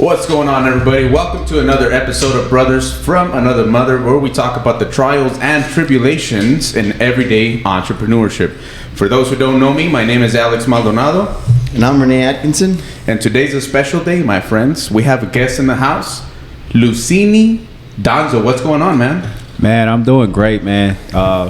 What's going on, everybody? Welcome to another episode of Brothers from Another Mother, where we talk about the trials and tribulations in everyday entrepreneurship. For those who don't know me, my name is Alex Maldonado. And I'm Renee Atkinson. And today's a special day, my friends. We have a guest in the house, Lusene Donzo. What's going on, man? Man, I'm doing great, man.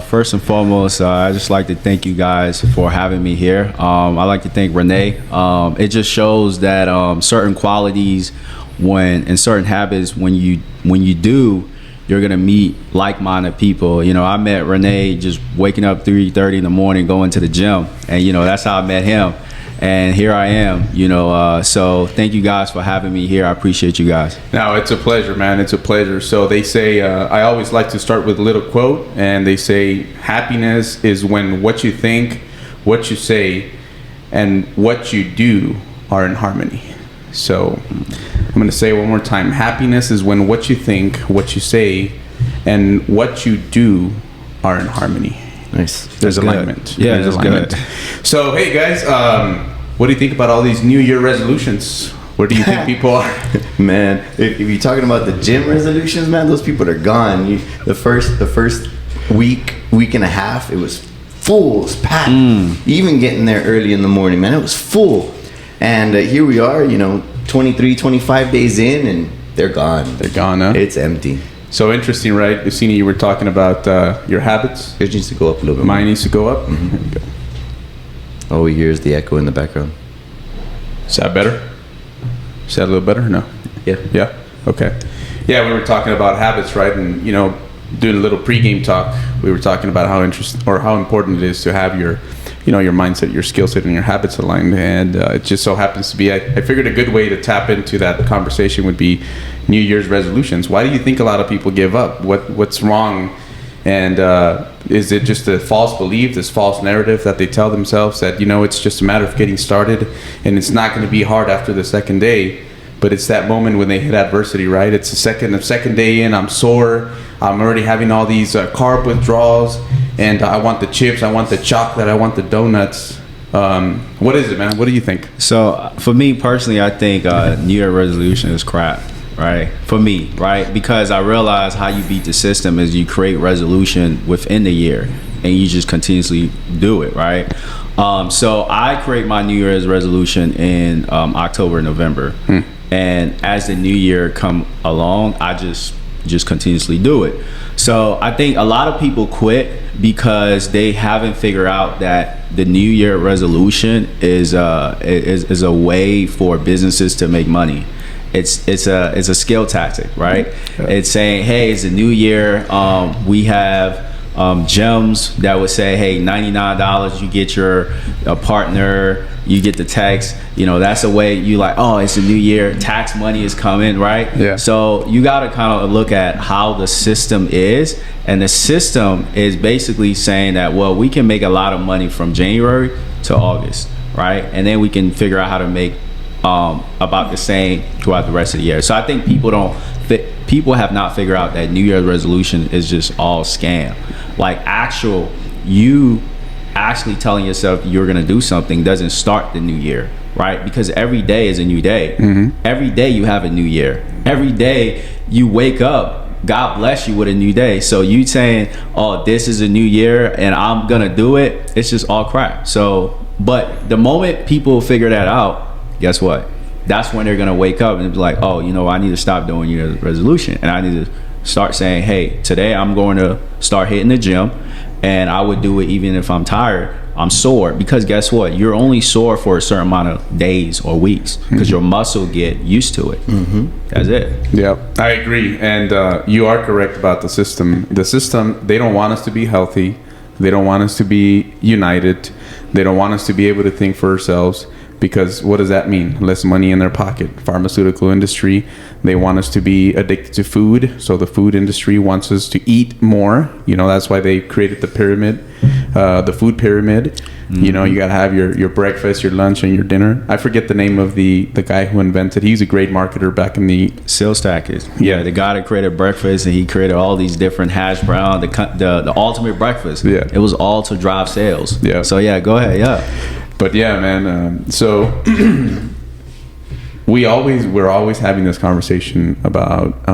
First and foremost, I just like to thank you guys for having me here. I like to thank Renee. It just shows that certain qualities and certain habits, when you do, you're gonna meet like-minded people. You know, I met Renee just waking up 3:30 in the morning, going to the gym, and that's how I met him. And here I am, so thank you guys for having me here. I appreciate you guys. No, it's a pleasure, man. It's a pleasure. So they say, I always like to start with a little quote, and they say, happiness is when what you think, what you say, and what you do are in harmony. So I'm going to say it one more time. Happiness is when what you think, what you say, and what you do are in harmony. Nice. There's alignment. Yeah, there's alignment. Good. So, hey guys, what do you think about all these New Year resolutions? Where do you think people are? Man, if you're talking about the gym resolutions, man, those people are gone. The first week and a half, it was full, it was packed. Even getting there early in the morning, man, it was full. And here we are, 23, 25 days in, and they're gone. They're gone, huh? It's empty. So interesting, right? Lusene, you were talking about your habits. It needs to go up a little bit. Mine needs to go up. Mm-hmm. There you go. All we hear is the echo in the background. Is that better? Is that a little better or no? Yeah. Yeah? Okay. Yeah, we were talking about habits, right? And, doing a little pregame talk, we were talking about how important it is to have your mindset, your skill set, and your habits aligned. And it just so happens to be, I figured a good way to tap into that conversation would be New Year's resolutions. Why do you think a lot of people give up? What's wrong? And is it just a false belief, this false narrative that they tell themselves that, it's just a matter of getting started and it's not going to be hard after the second day? But it's that moment when they hit adversity, right? It's the second day in, I'm sore. I'm already having all these carb withdrawals, and I want the chips, I want the chocolate, I want the donuts. What is it, man? What do you think? So for me personally, I think New Year resolution is crap, right? For me, right? Because I realize how you beat the system is you create resolution within the year, and you just continuously do it, right? So I create my New Year's resolution in October, November. And as the new year come along, I just continuously do it. So I think a lot of people quit because they haven't figured out that the New Year resolution is a way for businesses to make money. It's a skill tactic, right? Yeah. It's saying, hey, it's a new year. We have gems that would say, hey, $99, you get your partner, you get the text. That's a way you like, oh, it's a new year, tax money is coming, right? Yeah. So you got to kind of look at how the system is, and the system is basically saying that, well, we can make a lot of money from January to August, right? And then we can figure out how to make about the same throughout the rest of the year. So I think people have not figured out that New Year's resolution is just all scam. Like you actually telling yourself you're gonna do something doesn't start the new year, right? Because every day is a new day. Every day you have a new year. Every day you wake up, God bless you with a new day. So you saying, oh, this is a new year and I'm gonna do it, it's just all crap. So, but the moment people figure that out, guess what? That's when they're gonna wake up and be like, oh, I need to stop doing your resolution, and I need to start saying, hey, today I'm going to start hitting the gym, and I would do it even if I'm tired, I'm sore, because guess what? You're only sore for a certain amount of days or weeks because your muscle get used to it. That's it. Yeah, I agree, and you are correct about the system. The system, they don't want us to be healthy. They don't want us to be united. They don't want us to be able to think for ourselves. Because what does that mean? Less money in their pocket. Pharmaceutical industry, they want us to be addicted to food. So the food industry wants us to eat more. That's why they created the pyramid, the food pyramid. You got to have your breakfast, your lunch, and your dinner. I forget the name of the guy who invented. He's a great marketer back in the sales stackers. Yeah, the guy that created breakfast, and he created all these different hash brown, the ultimate breakfast. Yeah, it was all to drive sales. Yeah. So yeah, go ahead. Yeah. But yeah, man. So we're always having this conversation about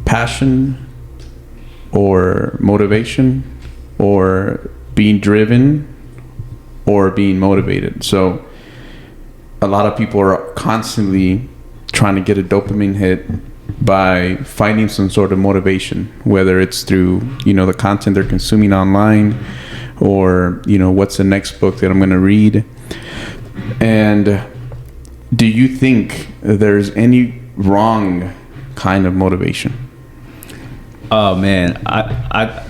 passion or motivation or being driven or being motivated. So a lot of people are constantly trying to get a dopamine hit by finding some sort of motivation, whether it's through, the content they're consuming online, or, what's the next book that I'm going to read. And do you think there's any wrong kind of motivation? Oh man,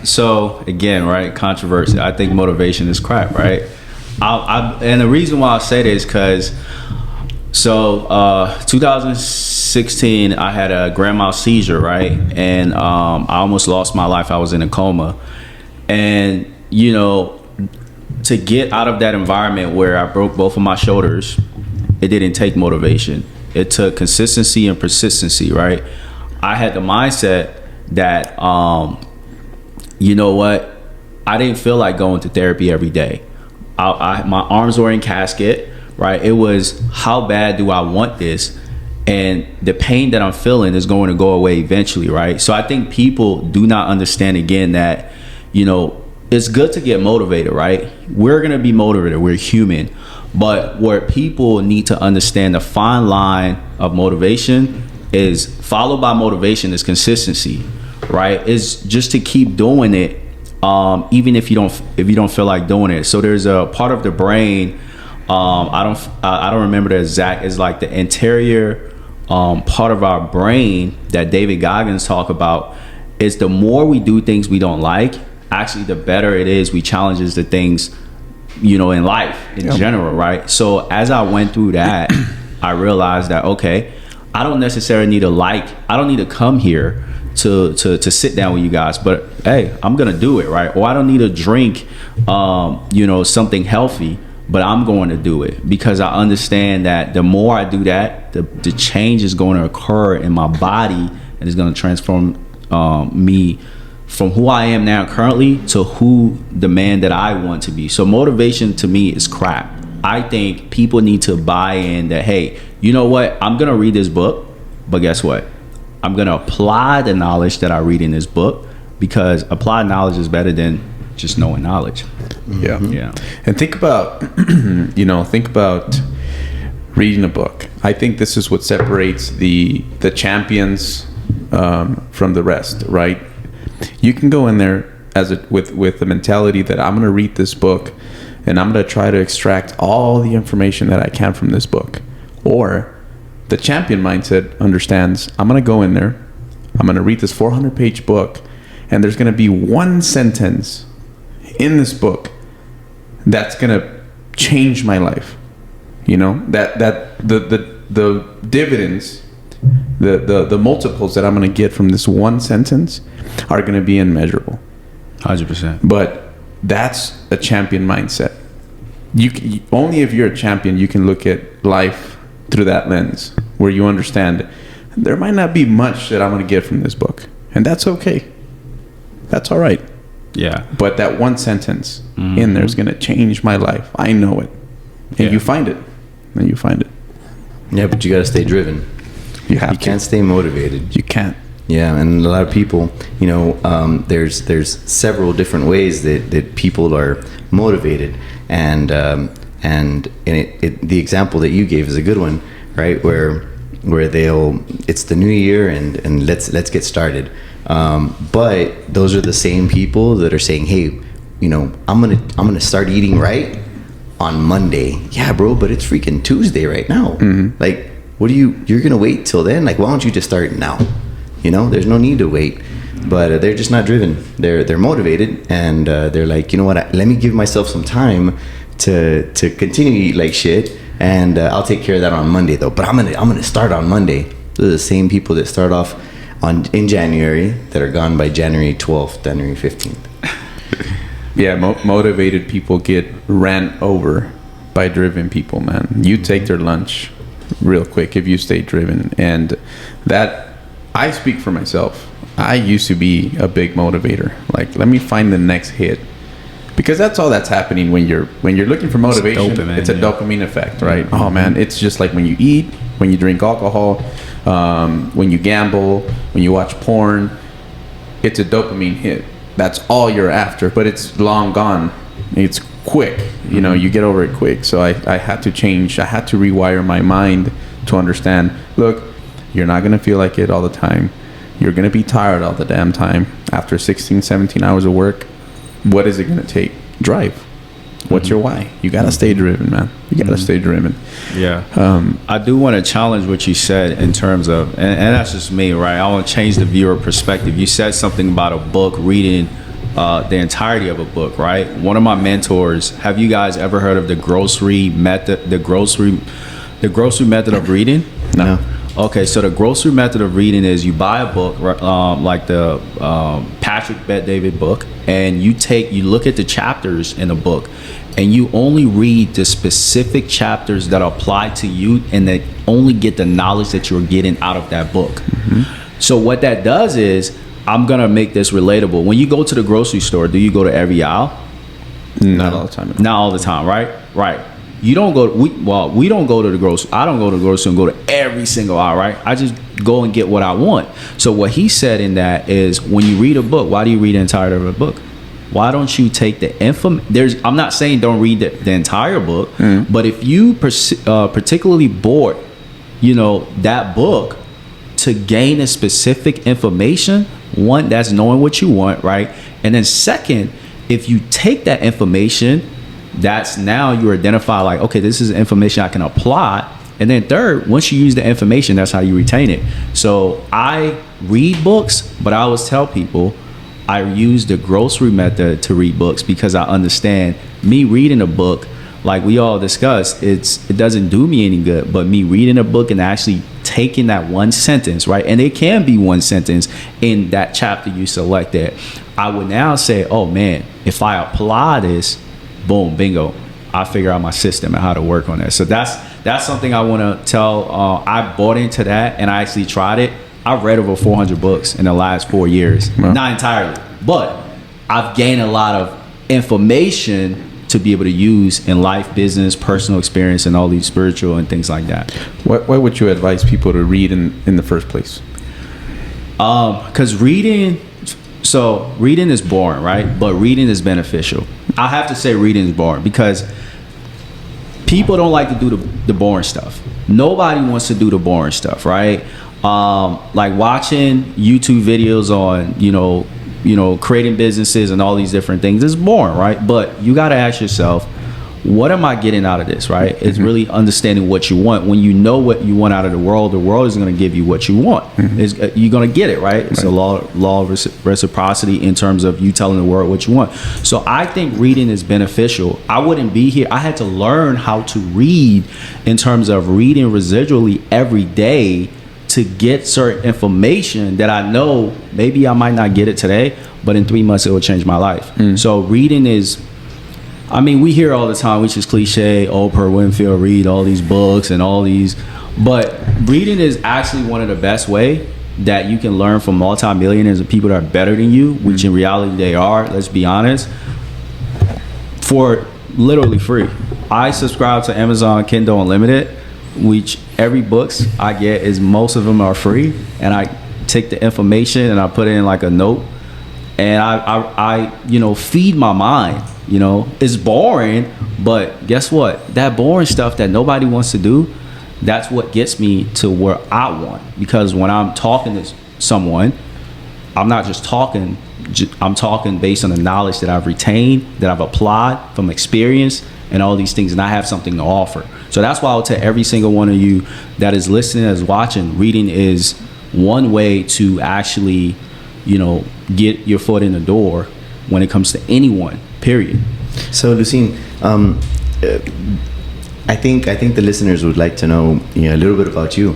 so again, right? Controversy. I think motivation is crap, right? And the reason why I say this because 2016, I had a grand mal seizure, right? And I almost lost my life. I was in a coma, and to get out of that environment where I broke both of my shoulders, it didn't take motivation. It took consistency and persistency, right? I had the mindset that, you know what? I didn't feel like going to therapy every day. My arms were in casket, right? It was, how bad do I want this? And the pain that I'm feeling is going to go away eventually, right? So I think people do not understand, again, that, it's good to get motivated, right? We're going to be motivated. We're human. But where people need to understand the fine line of motivation is, followed by motivation is consistency, right? It's just to keep doing it, even if you don't feel like doing it. So there's a part of the brain, I don't remember the exact, it's like the interior part of our brain that David Goggins talk about. Is the more we do things we don't like, actually the better it is we challenges the things in life in general, right? So as I went through that, I realized that, okay, I don't necessarily need I don't need to come here to sit down with you guys, but hey, I'm gonna do it, right? Or I don't need to drink something healthy, but I'm going to do it because I understand that the more I do that, the change is going to occur in my body, and it's going to transform me from who I am now currently to who the man that I want to be. So motivation to me is crap. I think people need to buy in that, hey, you know what? I'm going to read this book, but guess what? I'm going to apply the knowledge that I read in this book, because applied knowledge is better than just knowing knowledge. Yeah. Yeah. And think about, reading a book. I think this is what separates the champions from the rest, right? You can go in there with the mentality that I'm going to read this book and I'm going to try to extract all the information that I can from this book. Or the champion mindset understands, I'm going to go in there, I'm going to read this 400-page book, and there's going to be one sentence in this book that's going to change my life. That the dividends, the multiples that I'm going to get from this one sentence are going to be immeasurable. 100%. But that's a champion mindset. Only if you're a champion, you can look at life through that lens, where you understand there might not be much that I'm going to get from this book, and that's okay. That's all right. Yeah. But that one sentence in there is going to change my life. I know it. And you find it. Yeah, but you got to stay driven. You can't stay motivated. You can't. Yeah, and a lot of people, there's several different ways that people are motivated, and the example that you gave is a good one, right? Where it's the new year and let's get started. But those are the same people that are saying, hey, I'm gonna start eating right on Monday. Yeah, bro, but it's freaking Tuesday right now. Mm-hmm. Like, you're gonna wait till then? Like, why don't you just start now? There's no need to wait. But they're just not driven. They're motivated, and they're like, you know what? Let me give myself some time to continue to eat like shit, and I'll take care of that on Monday though. But I'm gonna start on Monday. Those are the same people that start off in January that are gone by January 12th, January 15th. Yeah, motivated people get ran over by driven people, man. You take their lunch real quick if you stay driven. And that, I speak for myself. I used to be a big motivator. Like, let me find the next hit. because that's all that's happening when you're looking for motivation. It's a dopamine effect, right? Oh man, it's just like when you eat, when you drink alcohol, when you gamble, when you watch porn. It's a dopamine hit. That's all you're after, but it's long gone. It's quick, you know, you get over it quick. So I had to change. I had to rewire my mind to understand, look, you're not going to feel like it all the time. You're going to be tired all the damn time. After 16, 17 hours of work, what is it going to take? Drive. What's your why? You got to stay driven, man. You got to stay driven. Yeah. I do want to challenge what you said in terms of, and that's just me, right? I want to change the viewer perspective. You said something about a book, reading the entirety of a book, right? One of my mentors, have you guys ever heard of the grocery method, the grocery method of reading? No. Okay, so the grocery method of reading is you buy a book, like the Patrick Bet-David book, and you look at the chapters in the book, and you only read the specific chapters that apply to you, and that only get the knowledge that you're getting out of that book. Mm-hmm. So what that does is, I'm gonna make this relatable. When you go to the grocery store, do you go to every aisle? Not all the time. Not all the time, right? Right. You don't go. We don't go to the grocery. I don't go to the grocery and go to every single aisle, right? I just go and get what I want. So what he said in that is, when you read a book, why do you read the entirety of a book? Why don't you take the I'm not saying don't read the entire book, but if you particularly bought, that book to gain a specific information, one, that's knowing what you want, right? And then second, if you take that information, that's now you identify like, okay, this is information I can apply. And then third, once you use the information, that's how you retain it. So I read books, but I always tell people I use the grocery method to read books, because I understand me reading a book, like we all discussed, it doesn't do me any good, but me reading a book and actually taking that one sentence, right? And it can be one sentence in that chapter you selected. I would now say, oh man, if I apply this, boom, bingo, I figure out my system and how to work on it. So that's something I want to tell. I bought into that, and I actually tried it. I've read over 400 books in the last 4 years. Wow. Not entirely, but I've gained a lot of information to be able to use in life, business, personal experience, and all these spiritual and things like that. Why would you advise people to read in the first place? Because reading is boring, right? But reading is beneficial. I have to say reading is boring because people don't like to do the boring stuff. Nobody wants to do the boring stuff, right? Like watching YouTube videos on, creating businesses and all these different things is boring, right? But you got to ask yourself, what am I getting out of this, right? It's really understanding what you want. When you know what you want out of the world is going to give you what you want. You're going to get it, right? It's a law of reciprocity in terms of you telling the world what you want. So I think reading is beneficial. I wouldn't be here. I had to learn how to read in terms of reading residually every day to get certain information that I know maybe I might not get it today, but in 3 months it will change my life. So reading is, we hear all the time, which is cliche, Oprah Winfield, read all these books and all these, but reading is actually one of the best way that you can learn from multimillionaires and people that are better than you, which in reality they are, let's be honest, for literally free. I subscribe to Amazon Kindle Unlimited, which every books I get is, most of them are free, and I take the information and I put it in like a note, and I feed my mind. It's boring, but guess what? That boring stuff that nobody wants to do, that's what gets me to where I want. Because when I'm talking to someone, I'm not just talking, I'm talking based on the knowledge that I've retained, that I've applied from experience and all these things, and I have something to offer. So that's why I would tell every single one of you that is listening, that is watching, reading is one way to actually, get your foot in the door when it comes to anyone, period. So Lusene, I think the listeners would like to know, a little bit about you.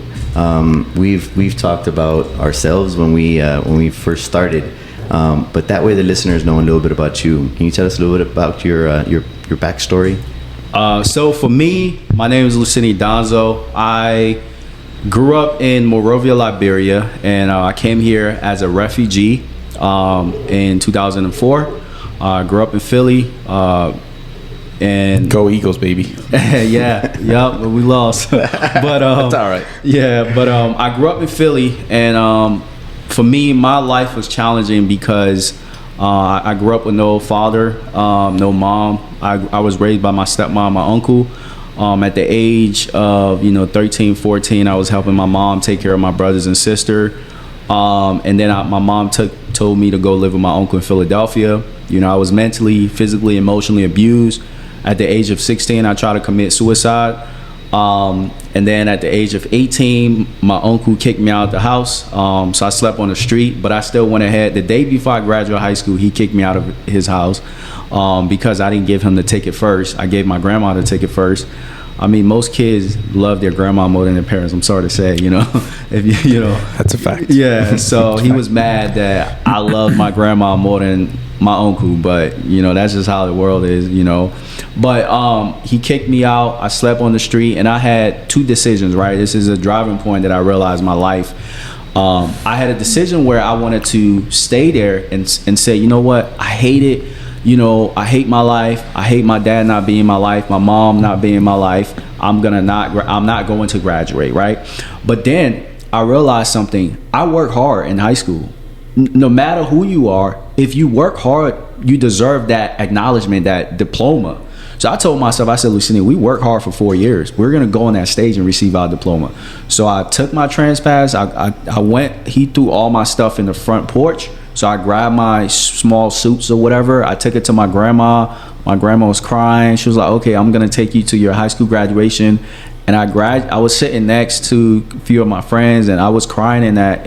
We've talked about ourselves when we first started, but that way the listeners know a little bit about you. Can you tell us a little bit about your backstory? So for me, my name is Lusene Donzo. I grew up in Monrovia, Liberia, and I came here as a refugee in 2004. I grew up in Philly. And Go Eagles, baby. yeah, but we lost. But That's all right. Yeah, but I grew up in Philly, and for me, my life was challenging because I grew up with no father, no mom. I was raised by my stepmom, my uncle. At the age of 13, 14, I was helping my mom take care of my brothers and sister. And then my mom told me to go live with my uncle in Philadelphia. I was mentally, physically, emotionally abused. At the age of 16, I tried to commit suicide. And then at the age of 18, my uncle kicked me out of the house. So I slept on the street, but I still went ahead. The day before I graduated high school, he kicked me out of his house because I didn't give him the ticket first. I gave my grandma the ticket first. I mean, most kids love their grandma more than their parents. I'm sorry to say, if you know. That's a fact. Yeah. So he was mad that I loved my grandma more than my uncle, but that's just how the world is, But he kicked me out. I slept on the street, and I had two decisions. Right, this is a driving point that I realized in my life. I had a decision where I wanted to stay there and say, you know what, I hate it. I hate my life. I hate my dad not being in my life, my mom not being in my life. I'm not going to graduate, right? But then I realized something. I work hard in high school. No matter who you are, if you work hard, you deserve that acknowledgement, that diploma. So I told myself, I said, Lusene, we work hard for 4 years. We're going to go on that stage and receive our diploma. So I took my trans pass. I went, he threw all my stuff in the front porch. So I grabbed my small suits or whatever. I took it to my grandma. My grandma was crying. She was like, okay, I'm going to take you to your high school graduation. And I was sitting next to a few of my friends, and I was crying at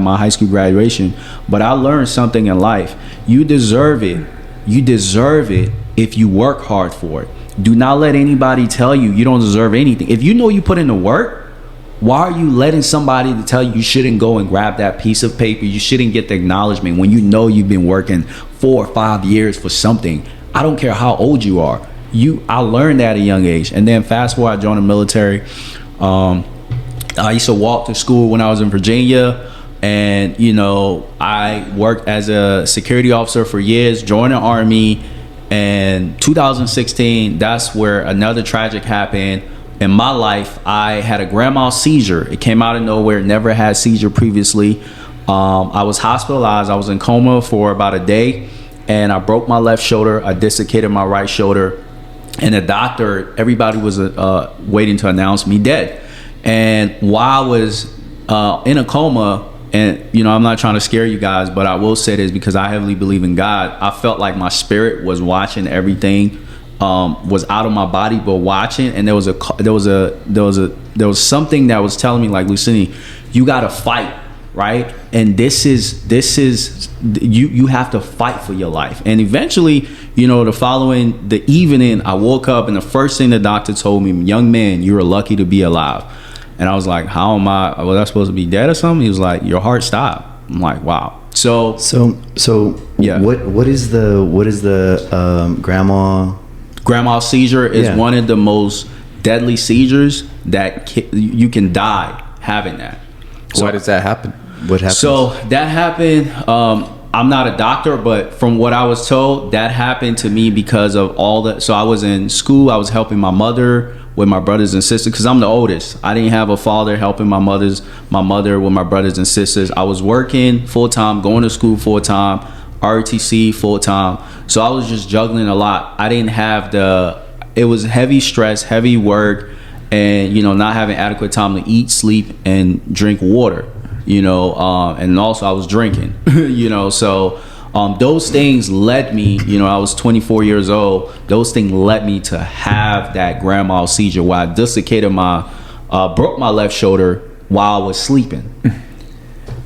my high school graduation. But I learned something in life. You deserve it. You deserve it if you work hard for it. Do not let anybody tell you you don't deserve anything. If you know you put in the work, why are you letting somebody to tell you shouldn't go and grab that piece of paper? You shouldn't get the acknowledgement when you know you've been working 4 or 5 years for something. I don't care how old you are. I learned that at a young age. And then fast forward, I joined the military. I used to walk to school when I was in Virginia. And, I worked as a security officer for years, joined the Army. And 2016, that's where another tragic happened. In my life, I had a grand mal seizure. It came out of nowhere, never had seizure previously. I was hospitalized. I was in coma for about a day, and I broke my left shoulder. I dislocated my right shoulder. And the doctor, everybody was waiting to announce me dead. And while I was in a coma, and I'm not trying to scare you guys, but I will say this because I heavily believe in God. I felt like my spirit was watching everything. Was out of my body but watching, and there was something that was telling me, like, Lusene, you gotta fight, right? And this is you have to fight for your life. And eventually, the evening, I woke up, and the first thing the doctor told me, young man, you're lucky to be alive. And I was like, how am I? Was I supposed to be dead or something? He was like, your heart stopped. I'm like, wow. So yeah. What is the grandma seizure is one of the most deadly seizures that you can die having that. Why does that happen? What happens? So that happened. I'm not a doctor, but from what I was told, that happened to me because of so I was in school. I was helping my mother with my brothers and sisters because I'm the oldest. I didn't have a father helping my mother with my brothers and sisters. I was working full time, going to school full time, ROTC full time. So I was just juggling a lot. I didn't have it was heavy stress, heavy work, and not having adequate time to eat, sleep, and drink water. And also I was drinking. So those things led me. I was 24 years old. Those things led me to have that grand mal seizure where I dislocated broke my left shoulder while I was sleeping.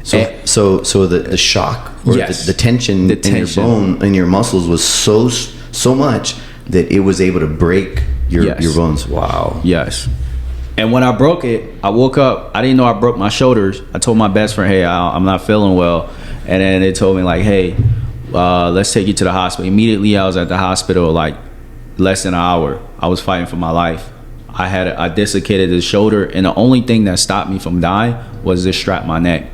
So the shock or yes, the tension in your bone and your muscles was so much that it was able to break your bones. Wow. Yes. And when I broke it, I woke up. I didn't know I broke my shoulders. I told my best friend, hey, I'm not feeling well. And then they told me, like, hey, let's take you to the hospital. Immediately, I was at the hospital, like, less than an hour. I was fighting for my life. I dislocated the shoulder, and the only thing that stopped me from dying was this strap my neck.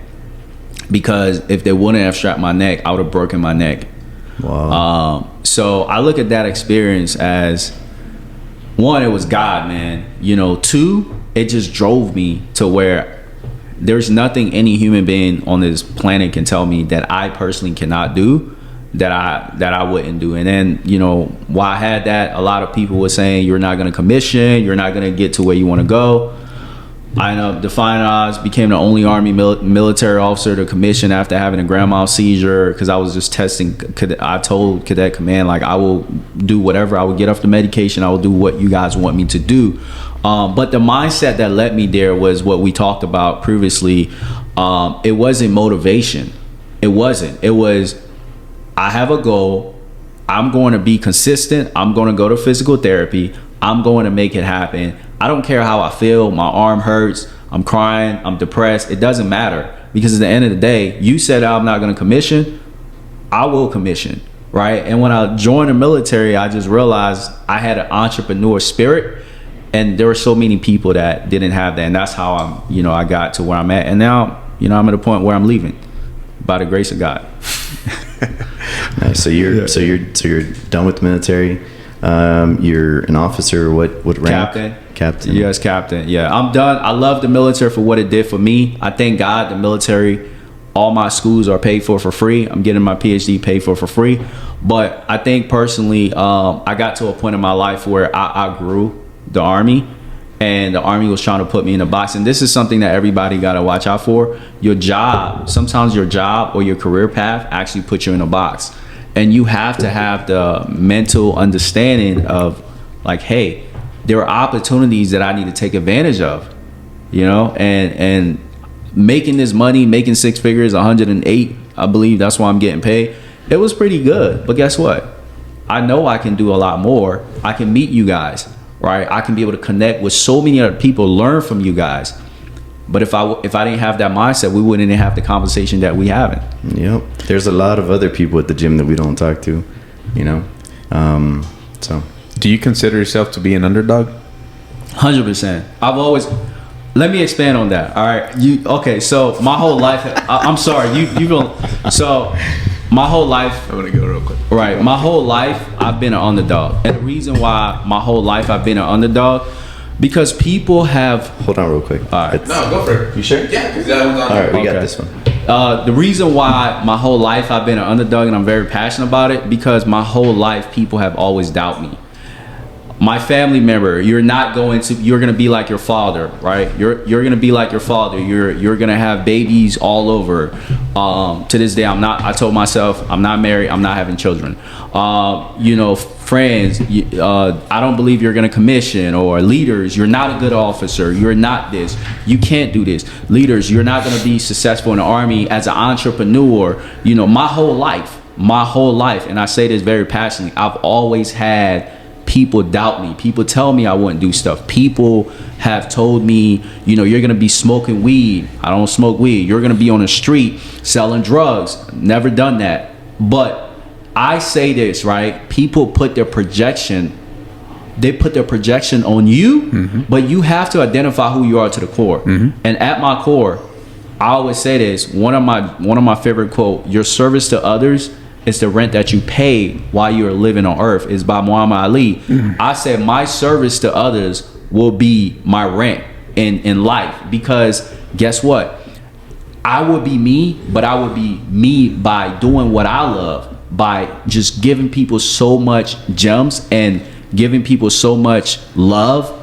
because if they wouldn't have strapped my neck, I would have broken my neck. Wow. So I look at that experience as, one, it was God, man. You know, two, it just drove me to where there's nothing any human being on this planet can tell me that I personally cannot do, that I wouldn't do. And then, you know, while I had that, a lot of people were saying, you're not going to commission, you're not going to get to where you want to go. I ended up defying odds, became the only Army military officer to commission after having a grand mal seizure, because I was just testing. I told Cadet Command, like, I will do whatever. I will get off the medication. I will do what you guys want me to do. But the mindset that led me there was what we talked about previously. It wasn't motivation. It wasn't. It was, I have a goal. I'm going to be consistent. I'm going to go to physical therapy. I'm going to make it happen. I don't care how I feel. My arm hurts. I'm crying. I'm depressed. It doesn't matter, because at the end of the day, you said I'm not going to commission. I will commission, right? And when I joined the military, I just realized I had an entrepreneur spirit, and there were so many people that didn't have that. And that's how I got to where I'm at. And now, I'm at a point where I'm leaving by the grace of God. Nice. So you're done with the military. You're an officer. What rank? Captain. Yes, captain. Yeah, I'm done. I love the military for what it did for me. I thank God the military, all my schools are paid for free. I'm getting my PhD paid for free. But I think personally, I got to a point in my life where I grew the Army, and the Army was trying to put me in a box. And this is something that everybody got to watch out for. Your job, sometimes your job or your career path actually puts you in a box. And you have to have the mental understanding of, like, hey, there are opportunities that I need to take advantage of, and making this money, making six figures, 108, I believe that's why I'm getting paid. It was pretty good. But guess what? I know I can do a lot more. I can meet you guys, right? I can be able to connect with so many other people, learn from you guys. But if I didn't have that mindset, we wouldn't have the conversation that we having. Yep. There's a lot of other people at the gym that we don't talk to, so. Do you consider yourself to be an underdog? 100%. I've always. Let me expand on that. All right. Okay. So my whole life. I'm sorry. You don't. So my whole life. I'm gonna go real quick. Right. My whole life I've been an underdog, and the reason why my whole life I've been an underdog, because people have. Hold on, real quick. All right. No, go for it. You sure? Yeah, because that was on. All right, we got this one. The reason why my whole life I've been an underdog, and I'm very passionate about it, because my whole life people have always doubted me. My family member, you're going to be like your father, right? You're going to be like your father. You're going to have babies all over. To this day, I told myself, I'm not married. I'm not having children. Friends, I don't believe you're going to commission. Or leaders, you're not a good officer. You're not this. You can't do this. Leaders, you're not going to be successful in the Army as an entrepreneur. My whole life, and I say this very passionately, I've always had people doubt me. People tell me I wouldn't do stuff. People have told me, you're going to be smoking weed. I don't smoke weed. You're going to be on the street selling drugs. Never done that. But I say this, right? People put their projection. They put their projection on you, but you have to identify who you are to the core. And at my core, I always say this. One of my favorite quote: "Your service to others is the rent that you pay while you're living on earth," is by Muhammad Ali. I said my service to others will be my rent in life, because guess what? I would be me, but I would be me by doing what I love, by just giving people so much gems and giving people so much love.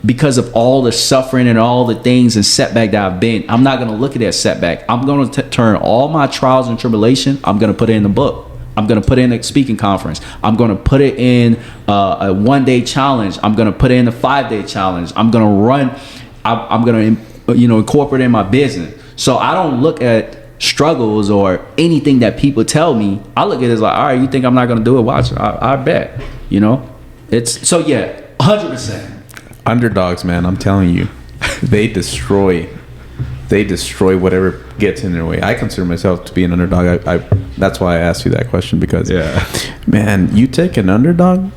Because of all the suffering and all the things and setback that I've been, I'm not going to look at that setback. I'm going to turn all my trials and tribulation, I'm going to put it in the book. I'm going to put it in a speaking conference. I'm going to put it in a one-day challenge. I'm going to put it in a 5-day challenge. I'm going to run. I'm going to incorporate it in my business. So I don't look at struggles or anything that people tell me. I look at it as like, all right, you think I'm not going to do it? Watch. I bet. It's so, yeah, 100%. Underdogs, man, I'm telling you, they destroy whatever gets in their way. I consider myself to be an underdog. I that's why I asked you that question, because man, you take an underdog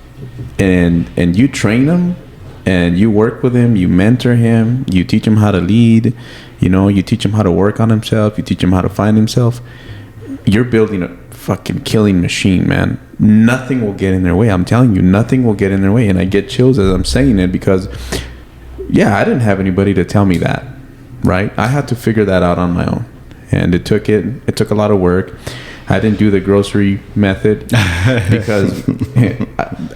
and you train them and you work with him, you mentor him, you teach him how to lead, you know, you teach him how to work on himself, you teach him how to find himself, you're building a fucking killing machine, man. Nothing will get in their way. I'm telling you, nothing will get in their way. And I get chills as I'm saying it because, yeah, I didn't have anybody to tell me that, right? I had to figure that out on my own. And it took a lot of work. I didn't do the grocery method because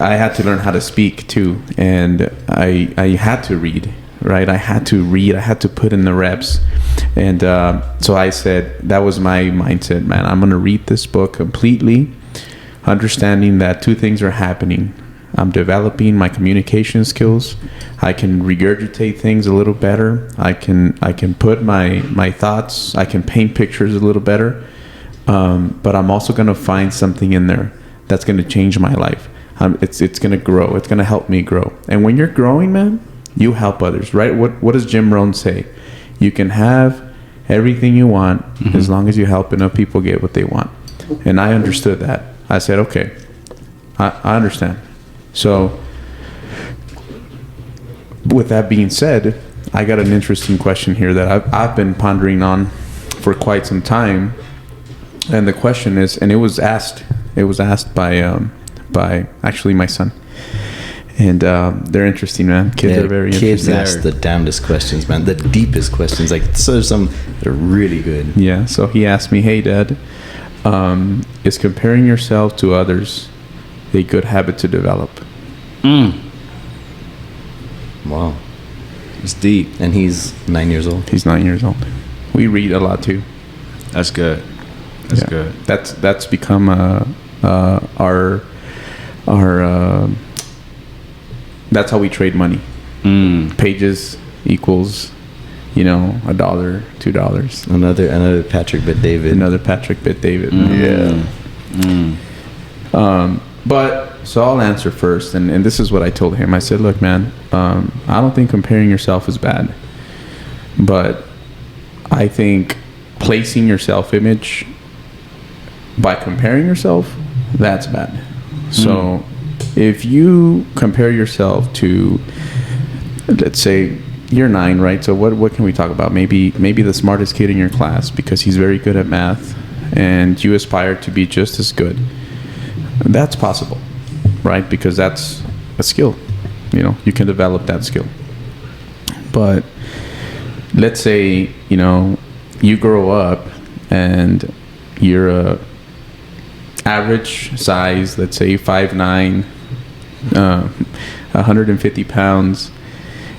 I had to learn how to speak too. And I had to read, right? I had to put in the reps. And so I said, that was my mindset, man. I'm going to read this book completely, understanding that two things are happening. I'm developing my communication skills. I can regurgitate things a little better. I can put my thoughts, I can paint pictures a little better. But I'm also going to find something in there that's going to change my life. It's going to grow. It's going to help me grow. And when you're growing, man, you help others, right? What does Jim Rohn say? You can have everything you want as long as you help enough people get what they want. And I understood that. I said, okay, I understand. So with that being said, I got an interesting question here that I've been pondering on for quite some time. And the question is, and it was asked by actually my son. And they're interesting, man. Kids are very interesting. Kids ask the damnedest questions, man. The deepest questions. Like, so there's some that are really good. Yeah. So he asked me, hey, Dad, is comparing yourself to others a good habit to develop? Wow. It's deep. And he's 9 years old. He's 9 years old. We read a lot too. That's good. That's good. That's become our that's how we trade money. Pages equals, $1, $2. Another Patrick Bet David. Another Patrick Bet David. Yeah. But so I'll answer first, and this is what I told him. I said, look, man, I don't think comparing yourself is bad, but I think placing your self-image by comparing yourself, that's bad. So if you compare yourself to, let's say you're 9, right? So what can we talk about? Maybe the smartest kid in your class because he's very good at math and you aspire to be just as good. That's possible, right? Because that's a skill. You can develop that skill. But let's say, you grow up and you're a average size, let's say 5'9", 150 pounds,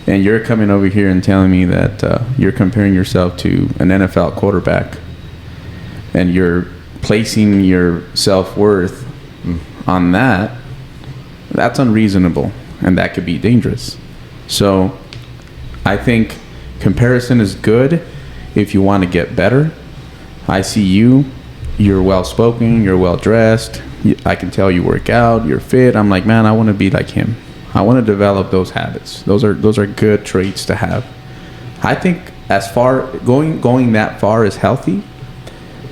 and you're coming over here and telling me that you're comparing yourself to an NFL quarterback and you're placing your self-worth on that's unreasonable, and that could be dangerous. So I think comparison is good if you want to get better. I see you're well-spoken, you're well-dressed, I can tell you work out, you're fit. I'm like, man, I want to be like him. I want to develop those habits. Those are good traits to have. I think as far going that far is healthy,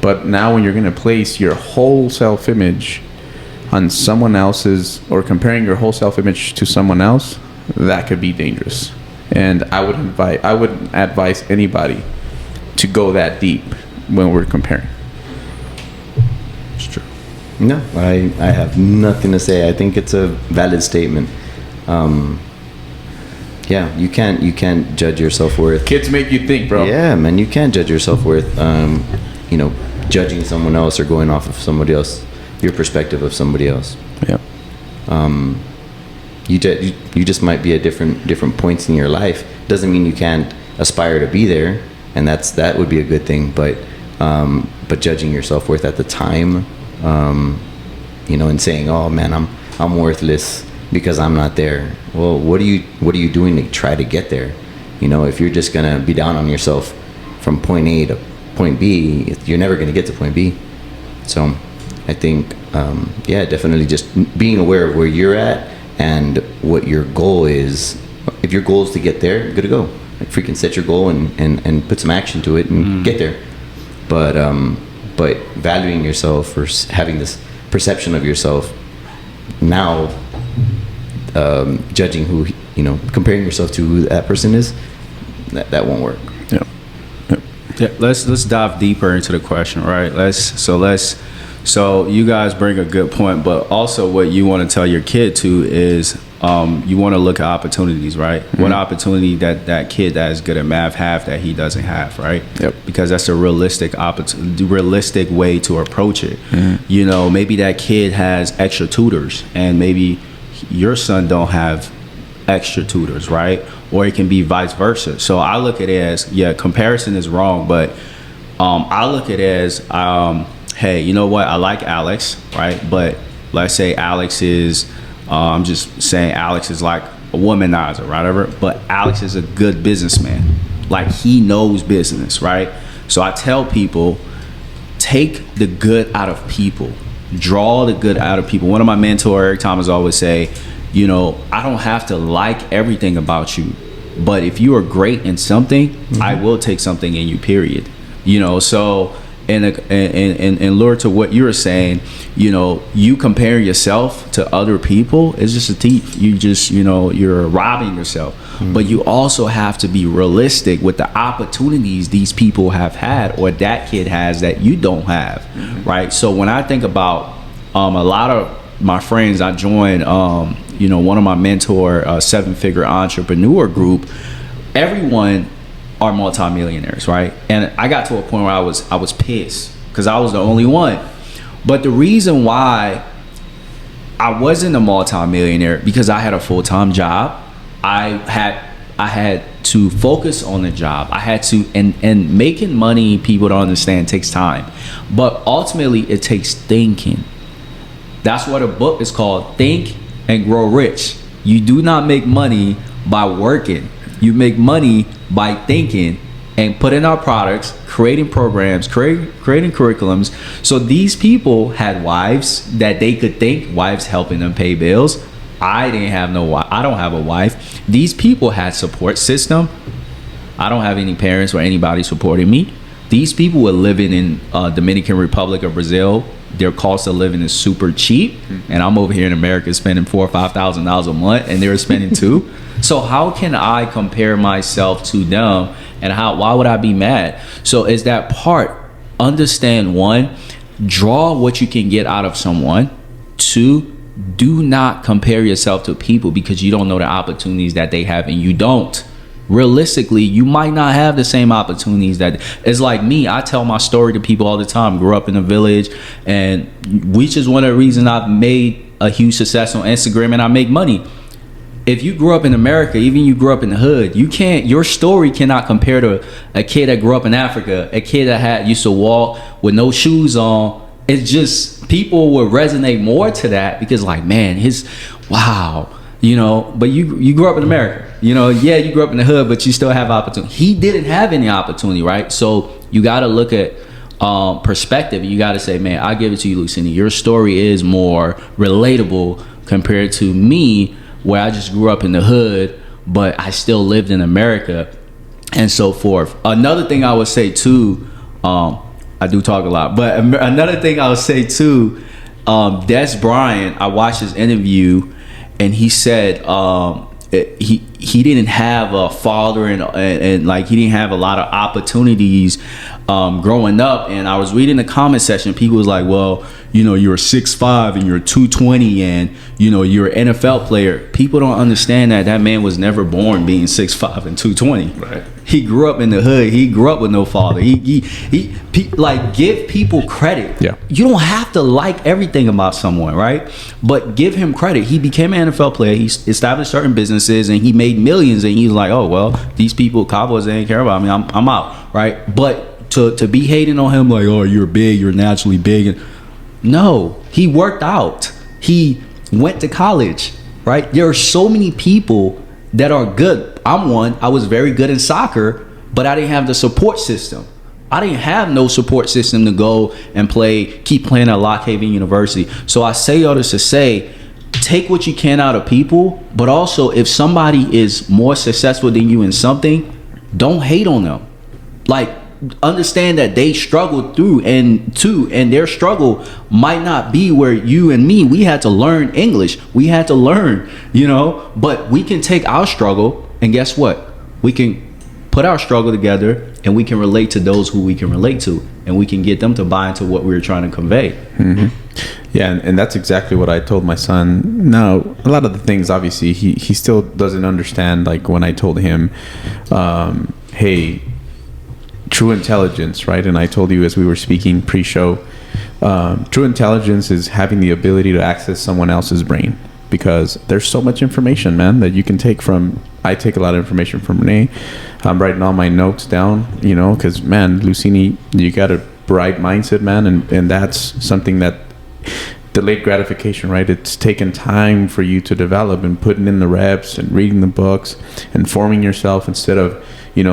but now when you're going to place your whole self-image on someone else's, or comparing your whole self-image to someone else, that could be dangerous. And I wouldn't advise anybody to go that deep when we're comparing. It's true. No, I have nothing to say. I think it's a valid statement. Yeah, you can't judge your self-worth. Kids make you think, bro. Yeah, man, you can't judge your self-worth. Judging someone else or going off of somebody else, your perspective of somebody else. Yep. You just might be at different points in your life. Doesn't mean you can't aspire to be there, and that would be a good thing. But judging your self-worth at the time, and saying, "Oh man, I'm worthless because I'm not there." Well, what are you doing to try to get there? If you're just gonna be down on yourself from point A to point B, you're never gonna get to point B. So I think, definitely just being aware of where you're at and what your goal is. If your goal is to get there, good to go. Like, freaking set your goal and put some action to it and get there. But valuing yourself or having this perception of yourself now, judging you know, comparing yourself to who that person is, that won't work. Yeah. Yeah, let's dive deeper into the question, right? So you guys bring a good point, but also what you want to tell your kid too is you want to look at opportunities, right? What opportunity that kid that is good at math have that he doesn't have, right? Yep. Because that's a realistic way to approach it. You know, maybe that kid has extra tutors, and maybe your son don't have extra tutors, right? Or it can be vice versa. So I look at it as, yeah, comparison is wrong, but I look at it as, hey, you know what? I like Alex, right? But let's say Alex is, I'm just saying Alex is like a womanizer, whatever. But Alex is a good businessman. Like, he knows business, right? So I tell people, take the good out of people. Draw the good out of people. One of my mentors, Eric Thomas, always say, you know, I don't have to like everything about you, but if you are great in something, I will take something in you, period. You know, so and lure to what you were saying, you know, you compare yourself to other people, it's just a thief. You just, you know, you're robbing yourself. But you also have to be realistic with the opportunities these people have had, or that kid has, that you don't have, right? So when I think about a lot of my friends, I joined you know, one of my mentor 7-figure entrepreneur group, everyone are multimillionaires, right? And I got to a point where I was pissed because I was the only one. But the reason why I wasn't a multimillionaire, because I had a full-time job. I had to focus on the job. I had to, and making money, people don't understand, takes time. But ultimately, it takes thinking. That's what a book is called, Think and Grow Rich. You do not make money by working. You make money by thinking and putting out products, creating programs, creating curriculums. So these people had wives that they could think, wives helping them pay bills. I didn't have no wife. I don't have a wife. These people had support system. I don't have any parents or anybody supporting me. These people were living in Dominican Republic or Brazil. Their cost of living is super cheap, and I'm over here in America spending $4,000 or $5,000 a month, and they're spending $2,000. So how can I compare myself to them, and why would I be mad? So is that part, understand, one, draw what you can get out of someone. Two, do not compare yourself to people, because you don't know the opportunities that they have and you don't. Realistically, you might not have the same opportunities. That it's like me. I tell my story to people all the time. Grew up in a village, and which is one of the reasons I've made a huge success on Instagram and I make money. If you grew up in America, even you grew up in the hood, your story cannot compare to a kid that grew up in Africa, a kid that used to walk with no shoes on. It's just, people would resonate more to that, because like, man, wow. You know, but you grew up in America, you know, yeah, you grew up in the hood, but you still have opportunity. He didn't have any opportunity, right? So you got to look at perspective. You got to say, man, I give it to you, Lusene. Your story is more relatable compared to me, where I just grew up in the hood, but I still lived in America, and so forth. Another thing I would say too, I do talk a lot, but another thing I would say too, Des Bryant, I watched his interview, and he said he didn't have a father, and like, he didn't have a lot of opportunities growing up. And I was reading the comment section, people was like, well, you know, you're 6'5" and you're 220, and you know, you're an NFL player. People don't understand that man was never born being 6'5" and 220. Right. He grew up in the hood. He grew up with no father. He like, give people credit. Yeah. You don't have to like everything about someone, right? But give him credit. He became an NFL player. He established certain businesses, and he made millions. And he's like, oh, well, these people, Cowboys, they ain't care about me. I'm out, right? But to be hating on him like, oh, you're big, you're naturally big, and no, he worked out. He went to college, right? There are so many people that are good. I'm one. I was very good in soccer, but I didn't have the support system. I didn't have no support system to go and keep playing at Lock Haven University. So I say all this to say, take what you can out of people, but also, if somebody is more successful than you in something, don't hate on them. Like, understand that they struggled through and their struggle might not be where you and me, we had to learn English. We had to learn, but we can take our struggle and guess what? We can put our struggle together and we can relate to those who we can relate to, and we can get them to buy into what we were trying to convey. Mm-hmm. Yeah, and that's exactly what I told my son. Now, a lot of the things, obviously, he still doesn't understand. Like when I told him, hey, true intelligence, right? And I told you as we were speaking pre-show, true intelligence is having the ability to access someone else's brain, because there's so much information, man, that you can take from. I take a lot of information from Renee. I'm writing all my notes down, because, man, Lusene, you got a bright mindset, man, and that's something that delayed gratification, right? It's taken time for you to develop and putting in the reps and reading the books and forming yourself instead of,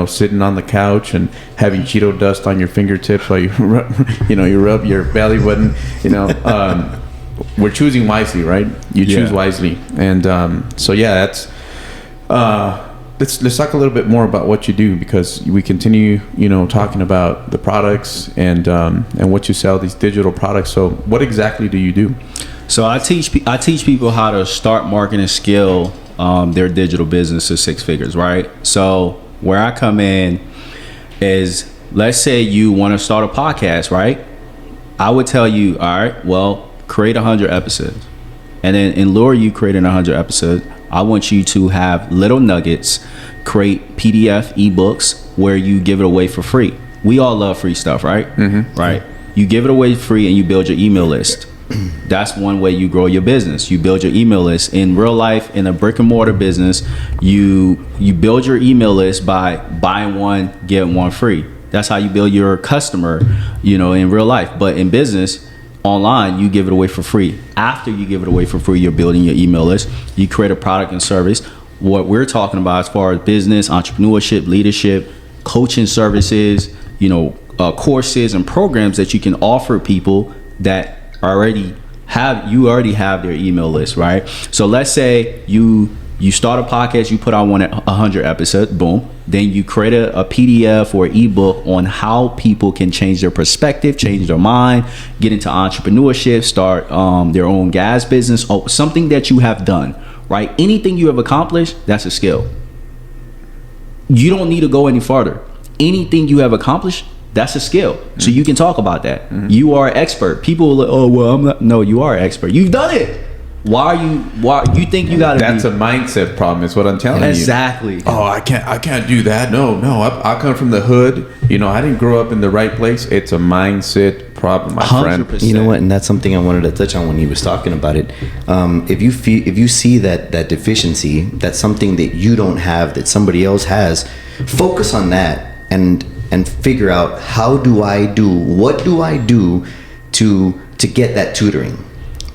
sitting on the couch and having Cheeto dust on your fingertips while you rub your belly button, we're choosing wisely, right? You choose wisely. And so yeah, that's let's talk a little bit more about what you do, because we continue talking about the products and what you sell, these digital products. So what exactly do you do? So I teach people how to start, market, and scale their digital business to 6 figures, right? So where I come in is, let's say you want to start a podcast, right? I would tell you, all right, well, create 100 episodes. And then in lieu of you creating 100 episodes, I want you to have little nuggets, create PDF ebooks where you give it away for free. We all love free stuff, right? Mm-hmm. Right. You give it away free and you build your email list. That's one way you grow your business. You build your email list. In real life, in a brick and mortar business, you build your email list by buying one, getting one free. That's how you build your customer, in real life. But in business, online, you give it away for free. After you give it away for free, you're building your email list. You create a product and service. What we're talking about as far as business, entrepreneurship, leadership, coaching services, courses and programs that you can offer people that already have their email list, right? So let's say you start a podcast, you put out 100 episodes, boom. Then you create a PDF or ebook on how people can change their perspective, change their mind, get into entrepreneurship, start their own gas business, or something that you have done, right? Anything you have accomplished, that's a skill. You don't need to go any farther. Anything you have accomplished, that's a skill. So you can talk about that. Mm-hmm. You are an expert. People are like, oh, well, I'm not. No, you are an expert. You've done it. Why you think you got to That's a mindset problem, is what I'm telling you. Exactly. Oh, I can't do that. No, I come from the hood. I didn't grow up in the right place. It's a mindset problem, my 100%. Friend. You know what? And that's something I wanted to touch on when he was talking about it. If you see that deficiency, that's something that you don't have, that somebody else has, focus on that and figure out what do I do to get that tutoring.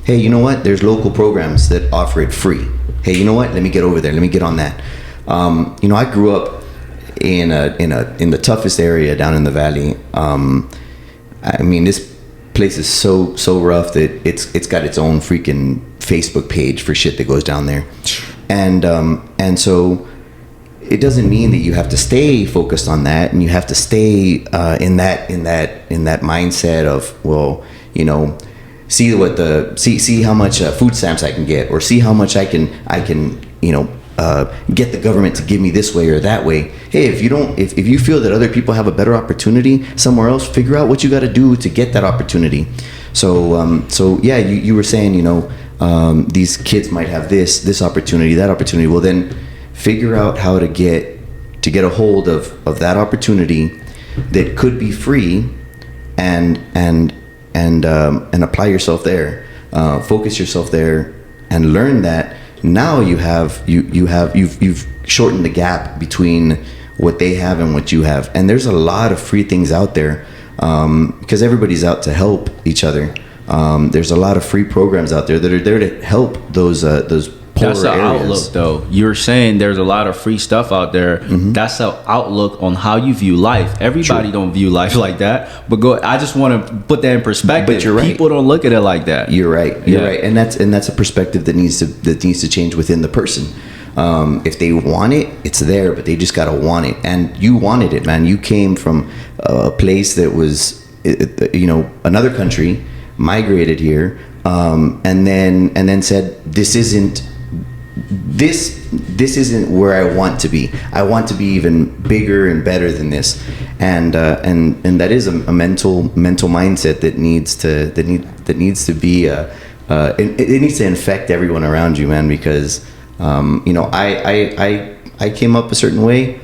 Hey, you know what? There's local programs that offer it free. Hey, you know what? Let me get over there. Let me get on that. I grew up in the toughest area down in the valley. This place is so rough that it's got its own freaking Facebook page for shit that goes down there, and so it doesn't mean that you have to stay focused on that, and you have to stay in that mindset of, well, see how much food stamps I can get, or see how much I can get the government to give me this way or that way. Hey, if you feel that other people have a better opportunity somewhere else, figure out what you got to do to get that opportunity. So yeah, you were saying, these kids might have this opportunity, that opportunity. Well, then figure out how to get a hold of that opportunity that could be free, and apply yourself there, focus yourself there, and learn that. Now you've shortened the gap between what they have and what you have. And there's a lot of free things out there, because everybody's out to help each other. There's a lot of free programs out there that are there to help those poorer That's the areas. Outlook, though. You're saying there's a lot of free stuff out there. Mm-hmm. That's the outlook on how you view life. Everybody don't view life like that. But I just want to put that in perspective. But you're right. People don't look at it like that. You're right. You're right. And that's a perspective that needs to change within the person. If they want it, it's there, but they just gotta want it. And you wanted it, man. You came from a place that was, another country, migrated here, and then said, this isn't where I want to be. I want to be even bigger and better than this. And that is a mental mindset that needs to be it needs to infect everyone around you, man, because I came up a certain way.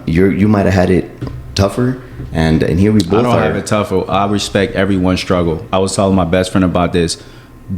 You might have had it tougher, and here we both are. I don't have it tougher. I respect everyone's struggle. I was telling my best friend about this.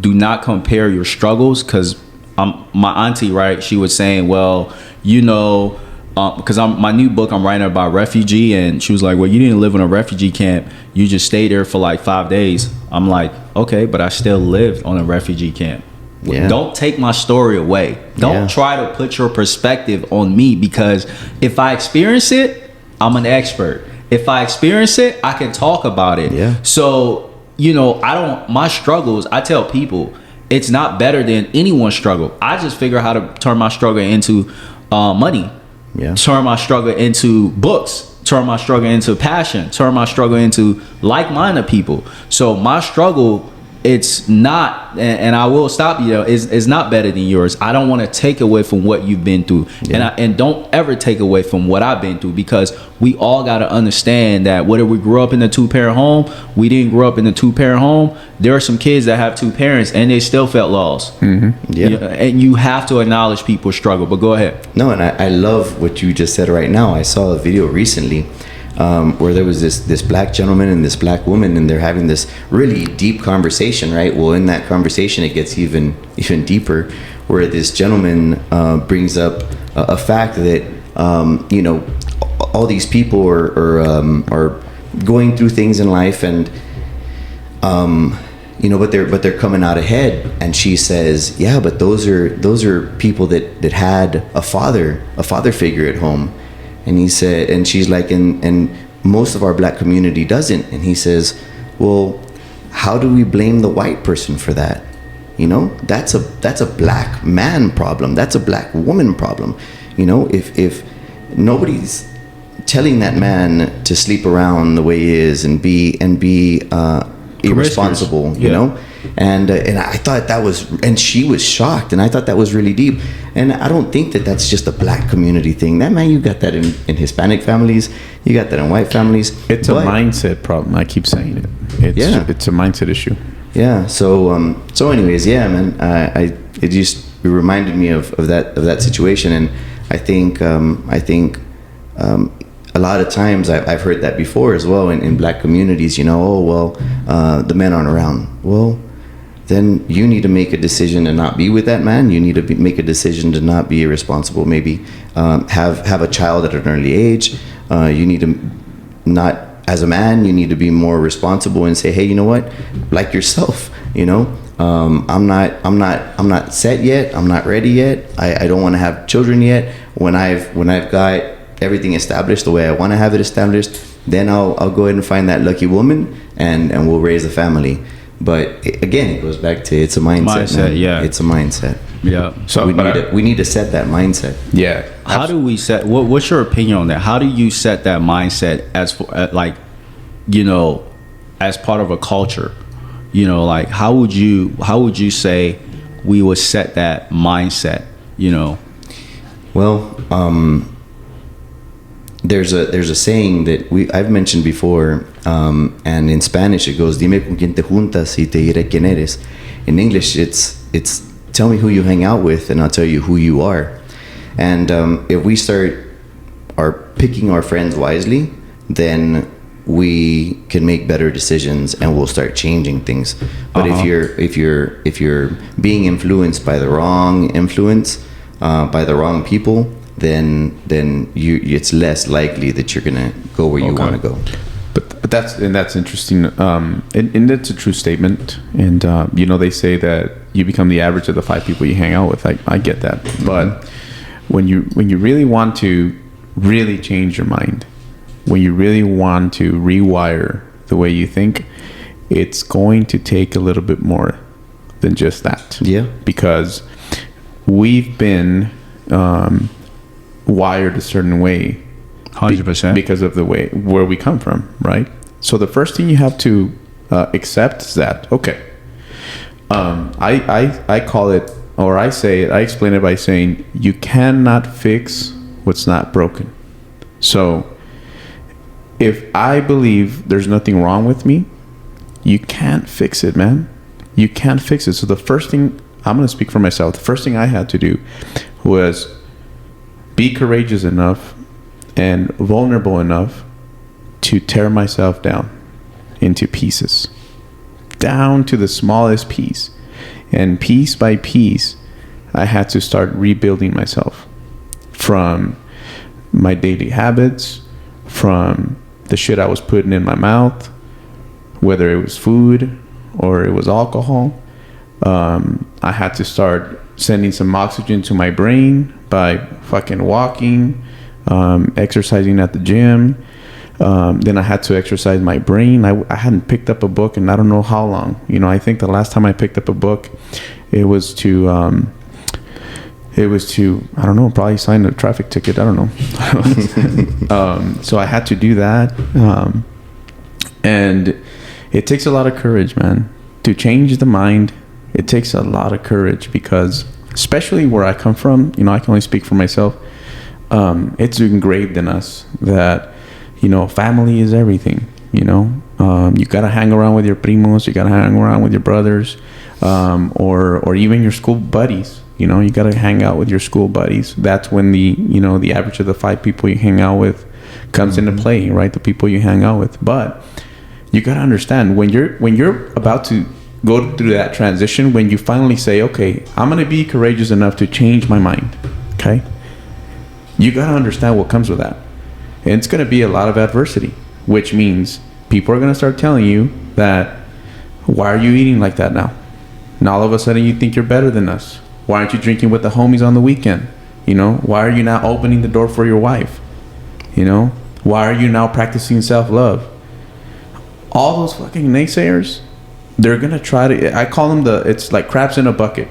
Do not compare your struggles, because my auntie, right? She was saying, well, because my new book I'm writing about refugee, and she was like, well, you didn't live in a refugee camp. You just stayed there for like 5 days. I'm like, okay, but I still lived on a refugee camp. Yeah. Don't take my story away. Don't try to put your perspective on me, because if I experience it, I'm an expert. If I experience it, I can talk about it. Yeah. So, my struggles, I tell people, it's not better than anyone's struggle. I just figure how to turn my struggle into money. Yeah. Turn my struggle into books. Turn my struggle into passion. Turn my struggle into like-minded people. So my struggle, it's not, and I will stop you, is not better than yours. I don't want to take away from what you've been through. Yeah. And don't ever take away from what I've been through, because we all got to understand that whether we grew up in a 2-parent home, we didn't grow up in a 2-parent home, there are some kids that have 2 parents and they still felt lost. Mm-hmm. Yeah. And you have to acknowledge people's struggle. But go ahead. No, and I love what you just said right now. I saw a video recently where there was this black gentleman and this black woman, and they're having this really deep conversation, right? Well, in that conversation, it gets even deeper, where this gentleman brings up a fact that all these people are going through things in life, and but they're coming out ahead. And she says, yeah, but those are people that had a father figure at home. And he said, and she's like, and most of our black community doesn't. And he says, well, how do we blame the white person for that? That's a black man problem. That's a black woman problem. If nobody's telling that man to sleep around the way he is and be irresponsible, and I thought that was, and she was shocked, and I thought that was really deep. And I don't think that that's just a black community thing. That, man, you got that in Hispanic families, you got that in white families. It's a mindset problem. I keep saying it. It's a mindset issue. Yeah. So anyways, yeah, man. It reminded me of that situation, and I think a lot of times I've heard that before as well in black communities. The men aren't around. Well, then you need to make a decision to not be with that man. You need to make a decision to not be irresponsible. Maybe have a child at an early age. You need to not, as a man, you need to be more responsible and say, hey, you know what? Like yourself, I'm not set yet. I'm not ready yet. I don't want to have children yet. When I've got everything established the way I want to have it established, then I'll go ahead and find that lucky woman and we'll raise a family. But again, it goes back to, it's a mindset. Yeah, it's a mindset. Yeah. So we need to set that mindset. Yeah. How do we set? What's your opinion on that? How do you set that mindset as as part of a culture? How would you say we would set that mindset? Well, there's a saying that I've mentioned before, and in Spanish it goes, "Dime con quién te juntas y te diré quién eres." In English, it's tell me who you hang out with, and I'll tell you who you are. And if we start picking our friends wisely, then we can make better decisions, and we'll start changing things. But if you're being influenced by the wrong influence, by the wrong people, then it's less likely that you're gonna go where you want to go. But that's interesting, and it's a true statement. And they say that you become the average of the 5 people you hang out with. I get that, but when you really want to really change your mind, when you really want to rewire the way you think, it's going to take a little bit more than just that. Yeah, because we've been wired a certain way 100%. because of the way where we come from, right? So the first thing you have to accept is that, okay, I call it, or I say it, I explain it by saying you cannot fix what's not broken. So if I believe there's nothing wrong with me, you can't fix it, man. You can't fix it. So the first thing, I'm going to speak for myself, the first thing I had to do was be courageous enough and vulnerable enough to tear myself down into pieces, down to the smallest piece. And piece by piece, I had to start rebuilding myself from my daily habits, from the shit I was putting in my mouth, whether it was food or it was alcohol. I had to start sending some oxygen to my brain by fucking walking, exercising at the gym. Then I had to exercise my brain. I hadn't picked up a book in I don't know how long. You know, I think the last time I picked up a book, it was to I don't know, probably sign a traffic ticket. I don't know. So I had to do that. And it takes a lot of courage, man, to change the mind. It takes a lot of courage because, especially where I come from, you know, I can only speak for myself. It's engraved in us that, you know, family is everything. You know, you gotta hang around with your primos, you gotta hang around with your brothers, or even your school buddies. You know, you gotta hang out with your school buddies. That's when the average of the 5 people you hang out with comes into play, right? The people you hang out with. But you gotta understand when you're about to go through that transition, when you finally say, okay, I'm gonna be courageous enough to change my mind. Okay, you gotta understand what comes with that. And it's going to be a lot of adversity, which means people are going to start telling you that, why are you eating like that now? And all of a sudden you think you're better than us. Why aren't you drinking with the homies on the weekend? You know, why are you not opening the door for your wife? You know, why are you now practicing self-love? All those fucking naysayers, they're going to try to, I call them it's like crabs in a bucket,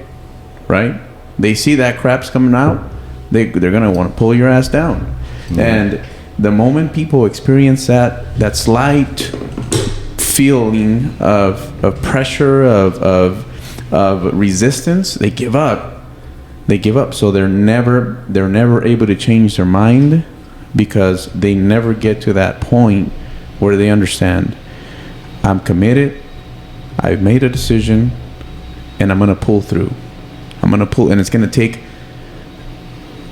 right? They see that crab's coming out, they're going to want to pull your ass down. Mm-hmm. And the moment people experience that slight feeling of pressure, of resistance, they give up. So they're never able to change their mind because they never get to that point where they understand, I'm committed, I've made a decision, and I'm going to pull through. And it's going to take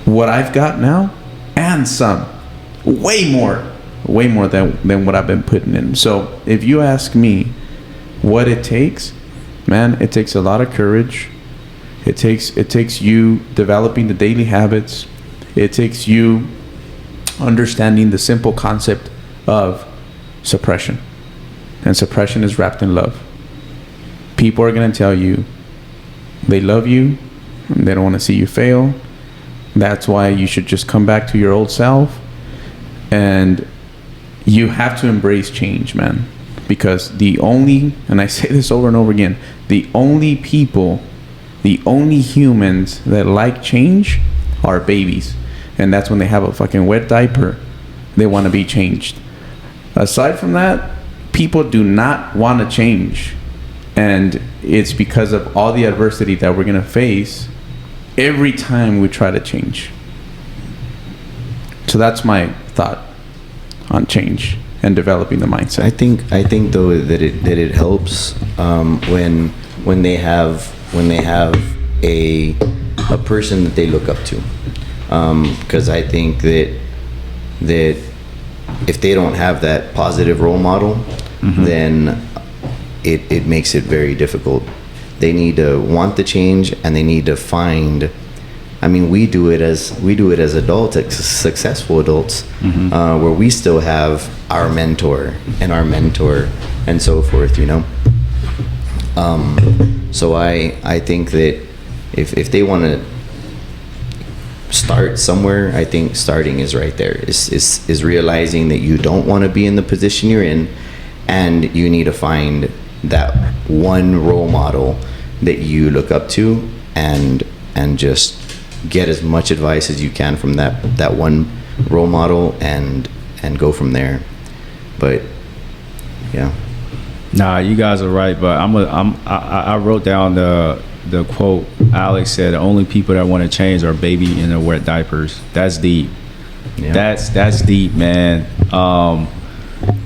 what I've got now and some. Way more than what I've been putting in. So if you ask me what it takes, man, it takes a lot of courage. It takes you developing the daily habits. It takes you understanding the simple concept of suppression. And suppression is wrapped in love. People are going to tell you they love you, and they don't want to see you fail. That's why you should just come back to your old self. And you have to embrace change, man, because and I say this over and over again, the only humans that like change are babies. And that's when they have a fucking wet diaper, they want to be changed. Aside from that, people do not want to change. And it's because of all the adversity that we're going to face every time we try to change. So that's my thought on change and developing the mindset. I think though that it helps when they have a person that they look up to, because I think that if they don't have that positive role model, then it makes it very difficult. They need to want the change, and they need to find. I mean, we do it as adults, successful adults, where we still have our mentor and so forth, you know. So I think that if they want to start somewhere, I think starting is right there. Is realizing that you don't want to be in the position you're in, and you need to find that one role model that you look up to, and just get as much advice as you can from that one role model and go from there. But yeah. Nah, you guys are right, but I wrote down the quote Alex said, the only people that want to change are baby in their wet diapers. That's deep. Yeah. That's deep, man.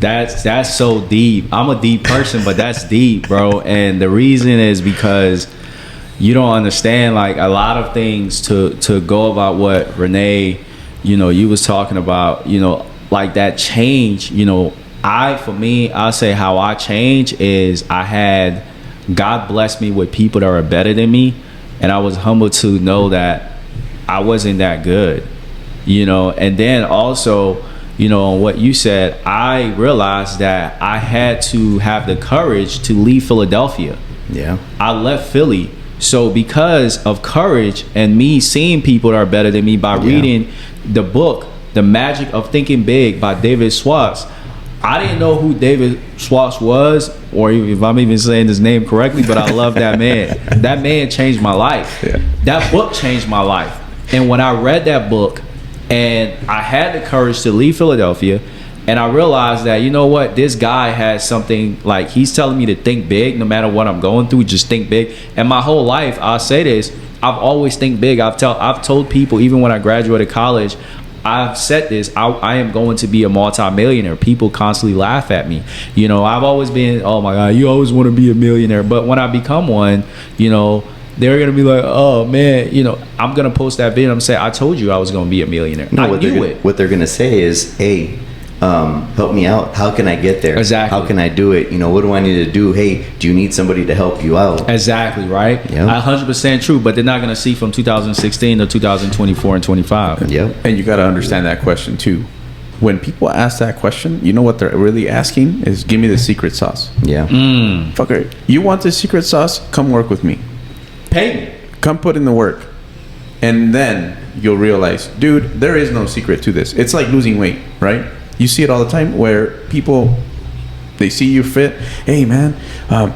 That's so deep. I'm a deep person, but that's deep, bro. And the reason is because you don't understand, like, a lot of things to go about what Renee, you was talking about, like that change. I'll say how I change is God blessed me with people that are better than me, and I was humbled to know that I wasn't that good, and then also, on what you said, I realized that I had to have the courage to leave Philadelphia. Yeah. I left Philly. So because of courage and me seeing people that are better than me by reading the book, The Magic of Thinking Big by David Schwartz, I didn't know who David Schwartz was, or if I'm even saying his name correctly, but I love that man. That man changed my life. Yeah. That book changed my life. And when I read that book and I had the courage to leave Philadelphia, and I realized that, this guy has something, like, he's telling me to think big no matter what I'm going through, just think big. And my whole life, I'll say this, I've always think big. I've told people, even when I graduated college, I've said this, I am going to be a multi-millionaire. People constantly laugh at me. I've always been, oh my God, you always want to be a millionaire. But when I become one, they're going to be like, oh man, I'm going to post that video and say, I told you I was going to be a millionaire. No, what they're going to say is, hey, help me out. How can I get there? Exactly. How can I do it? What do I need to do? Hey, do you need somebody to help you out? Exactly, right? Yep. 100% true, but they're not going to see from 2016 to 2024 and 25. Yep. And you got to understand that question too. When people ask that question, what they're really asking is, give me the secret sauce. Yeah. Fucker, you want the secret sauce? Come work with me. Pay me. Come put in the work. And then you'll realize, dude, there is no secret to this. It's like losing weight, right? You see it all the time where people, they see you fit. Hey, man, how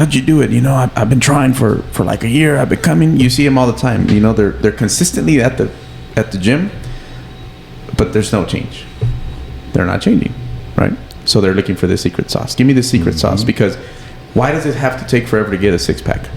did you do it? I've been trying for like a year. I've been coming. You see them all the time. They're consistently at the gym, but there's no change. They're not changing, right? So they're looking for the secret sauce. Give me the secret sauce, because why does it have to take forever to get a six pack?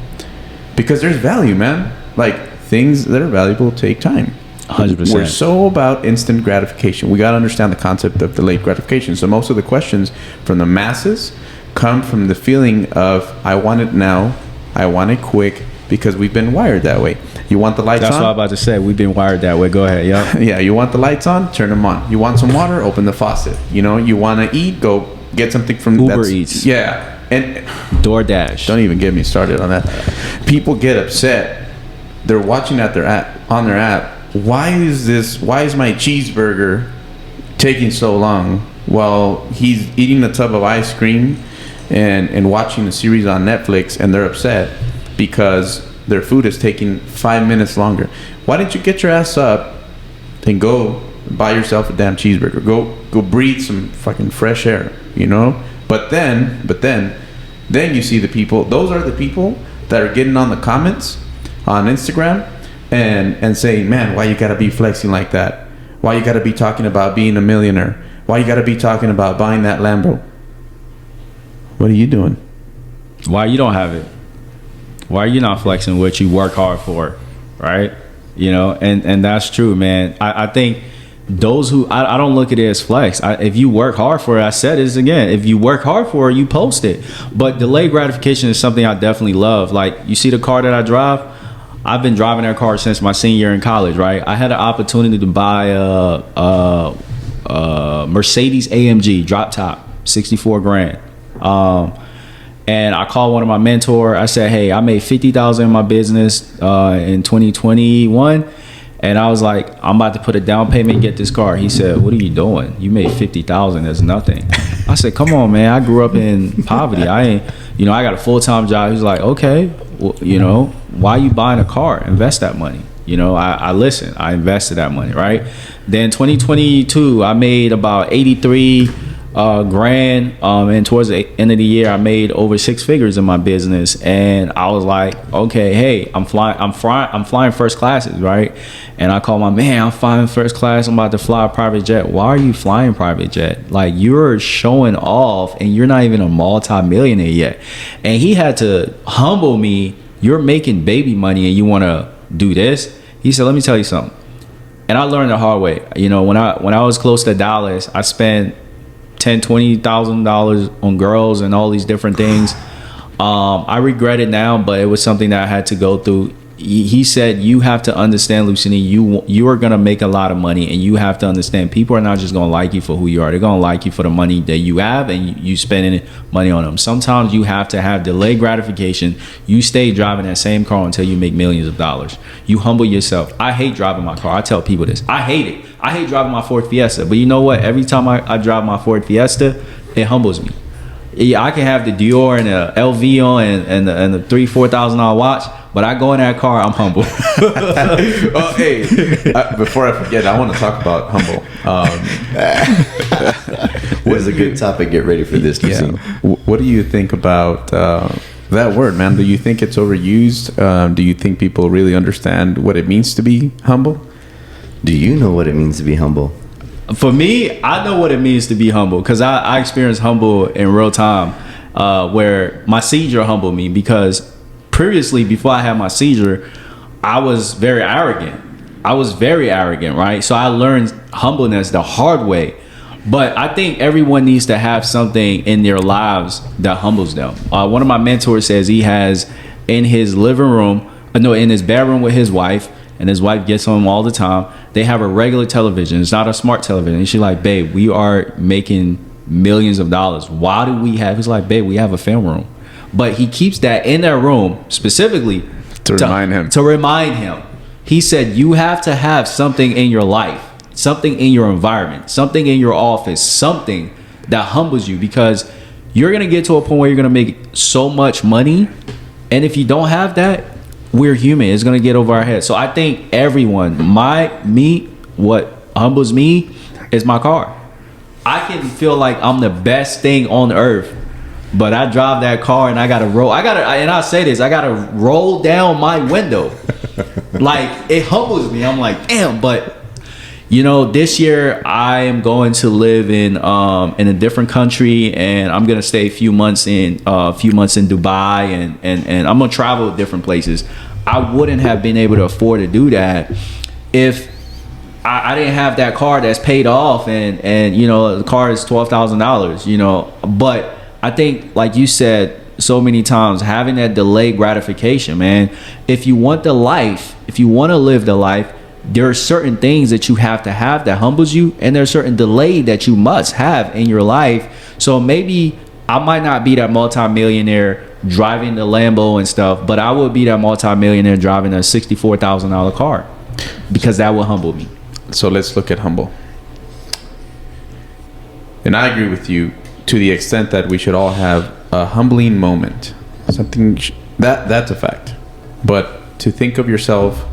Because there's value, man. Like, things that are valuable take time. 100%. We're so about instant gratification. We got to understand the concept of delayed gratification. So most of the questions from the masses come from the feeling of, I want it now, I want it quick, because we've been wired that way. You want the lights on? That's what I'm about to say. We've been wired that way. Go ahead. Yeah. Yeah. You want the lights on? Turn them on. You want some water? Open the faucet. You want to eat? Go get something from Uber Eats. Yeah. And DoorDash. Don't even get me started on that. People get upset. They're watching at their app, on their app. Why is my cheeseburger taking so long while he's eating a tub of ice cream and watching a series on Netflix, and they're upset because their food is taking 5 minutes longer? Why didn't you get your ass up and go buy yourself a damn cheeseburger? Go breathe some fucking fresh air, But then you see the people. Those are the people that are getting on the comments on Instagram and saying, man, why you gotta be flexing like that? Why you gotta be talking about being a millionaire? Why you gotta be talking about buying that Lambo? What are you doing? Why you don't have it? Why are you not flexing what you work hard for, right? And that's true, man. I think those who, I don't look at it as flex. If you work hard for it, I said this again, if you work hard for it, you post it. But delayed gratification is something I definitely love. Like, you see the car that I drive? I've been driving that car since my senior year in college, right? I had an opportunity to buy a Mercedes AMG drop top, 64 grand. And I called one of my mentor. I said, hey, I made $50,000 in my business in 2021. And I was like, I'm about to put a down payment and get this car. He said, what are you doing? You made $50,000. That's nothing. I said, come on, man. I grew up in poverty. I got a full-time job. He's like, okay, well, why are you buying a car? Invest that money. I listened. I invested that money, right? Then 2022, I made about 83 grand, and towards the end of the year I made over 6 figures in my business, and I was like, okay, hey, I'm flying first classes, right? And I call my man, I'm flying first class, I'm about to fly a private jet. Why are you flying private jet? Like, you're showing off and you're not even a multi-millionaire yet. And he had to humble me. You're making baby money and you want to do this? He said, let me tell you something. And I learned the hard way. You know, when I was close to Dallas, I spent $10,000-$20,000 on girls and all these different things. I regret it now, but it was something that I had to go through. He said, you have to understand, Lusene, you are going to make a lot of money, and you have to understand people are not just going to like you for who you are. They're going to like you for the money that you have, and you spending money on them. Sometimes you have to have delayed gratification. You stay driving that same car until you make millions of dollars. You humble yourself. I hate driving my car. I tell people this. I hate it. I hate driving my Ford Fiesta. But you know what? Every time I drive my Ford Fiesta, it humbles me. Yeah, I can have the Dior and the LV on and the $3,000-$4,000 watch, but I go in that car, I'm humble. Oh, hey, before I forget, I want to talk about humble. What is a good topic? Get ready for this. Yeah. What do you think about that word, man? Do you think it's overused? Do you think people really understand what it means to be humble? Do you know what it means to be humble? For me, I know what it means to be humble because I experienced humble in real time, where my seizure humbled me, because previously, before I had my seizure, I was very arrogant. Right? So I learned humbleness the hard way. But I think everyone needs to have something in their lives that humbles them. One of my mentors says he has in his in his bedroom with his wife, and his wife gets home all the time. They have a regular television. It's not a smart television. And she's like, babe, we are making millions of dollars. Why do we have? He's like, babe, we have a film room. But he keeps that in that room specifically to remind him. He said, you have to have something in your life, something in your environment, something in your office, something that humbles you, because you're going to get to a point where you're going to make so much money. And if you don't have that, we're human. It's going to get over our heads. So I think everyone, what humbles me is my car. I can feel like I'm the best thing on earth, but I drive that car and I got to roll down my window. Like, it humbles me. I'm like, damn. But you know, this year I am going to live in a different country, and I'm gonna stay a few months in Dubai, and I'm gonna travel to different places. I wouldn't have been able to afford to do that if I didn't have that car that's paid off, and you know, the car is $12,000. You know, but I think, like you said so many times, having that delayed gratification, man. If you want to live the life, there are certain things that you have to have that humbles you, and there's certain delay that you must have in your life. So maybe I might not be that multimillionaire driving the Lambo and stuff, but I would be that multimillionaire driving a $64,000 car, because that will humble me. So let's look at humble. And I agree with you to the extent that we should all have a humbling moment. Something that's a fact. But to think of yourself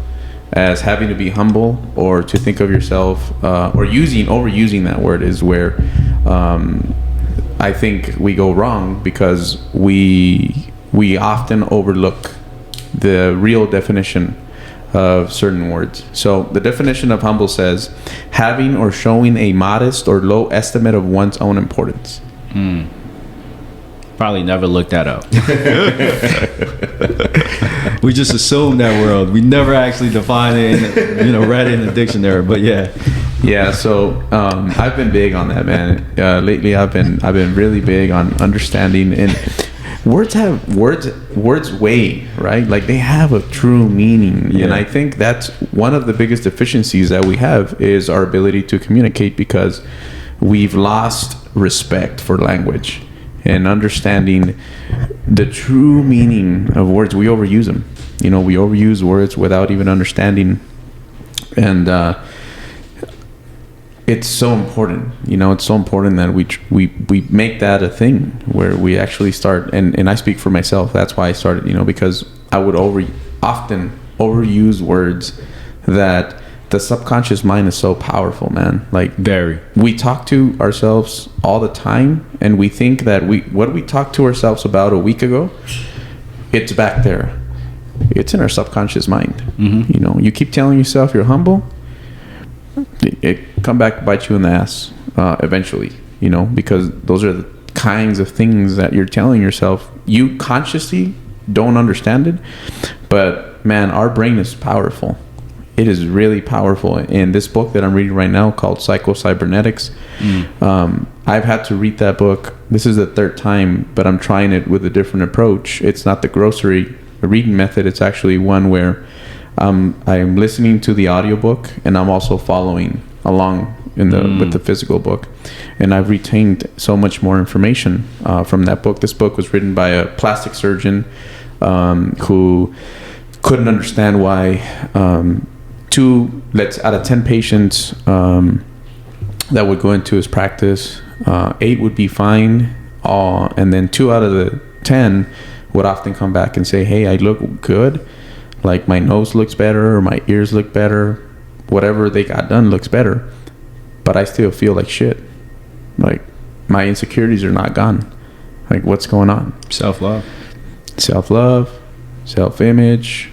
as having to be humble, or to think of yourself or overusing that word, is where I think we go wrong, because we often overlook the real definition of certain words. So the definition of humble says having or showing a modest or low estimate of one's own importance. Probably never looked that up. We just assume that world. We never actually defined it and read it in the dictionary. But yeah. So I've been big on that, man. Lately, I've been really big on understanding, and words weigh, right? Like, they have a true meaning. Yeah. And I think that's one of the biggest deficiencies that we have, is our ability to communicate, because we've lost respect for language and understanding the true meaning of words. We overuse them. We overuse words without even understanding. And it's so important. It's so important that we make that a thing where we actually start. And I speak for myself. That's why I started. Because I would often overuse words that the subconscious mind is so powerful, man. Like, Very. we talk to ourselves all the time, and we think that what we talked to ourselves about a week ago, it's back there. It's in our subconscious mind. Mm-hmm. You know, you keep telling yourself you're humble, it come back to bite you in the ass eventually, you know, because those are the kinds of things that you're telling yourself. You consciously don't understand it, but man, our brain is powerful. It is really powerful. In this book that I'm reading right now called Psycho-Cybernetics, I've had to read that book. This is the third time, but I'm trying it with a different approach. It's not the grocery reading method. It's actually one where I'm listening to the audiobook, and I'm also following along in the with the physical book, and I've retained so much more information from that book. This book was written by a plastic surgeon who couldn't understand why out of 10 patients that would go into his practice, 8 would be fine, and then 2 out of the 10 would often come back and say, hey, I look good, like my nose looks better or my ears look better, whatever they got done looks better, but I still feel like shit. Like, my insecurities are not gone. Like, what's going on? Self-love, self-image,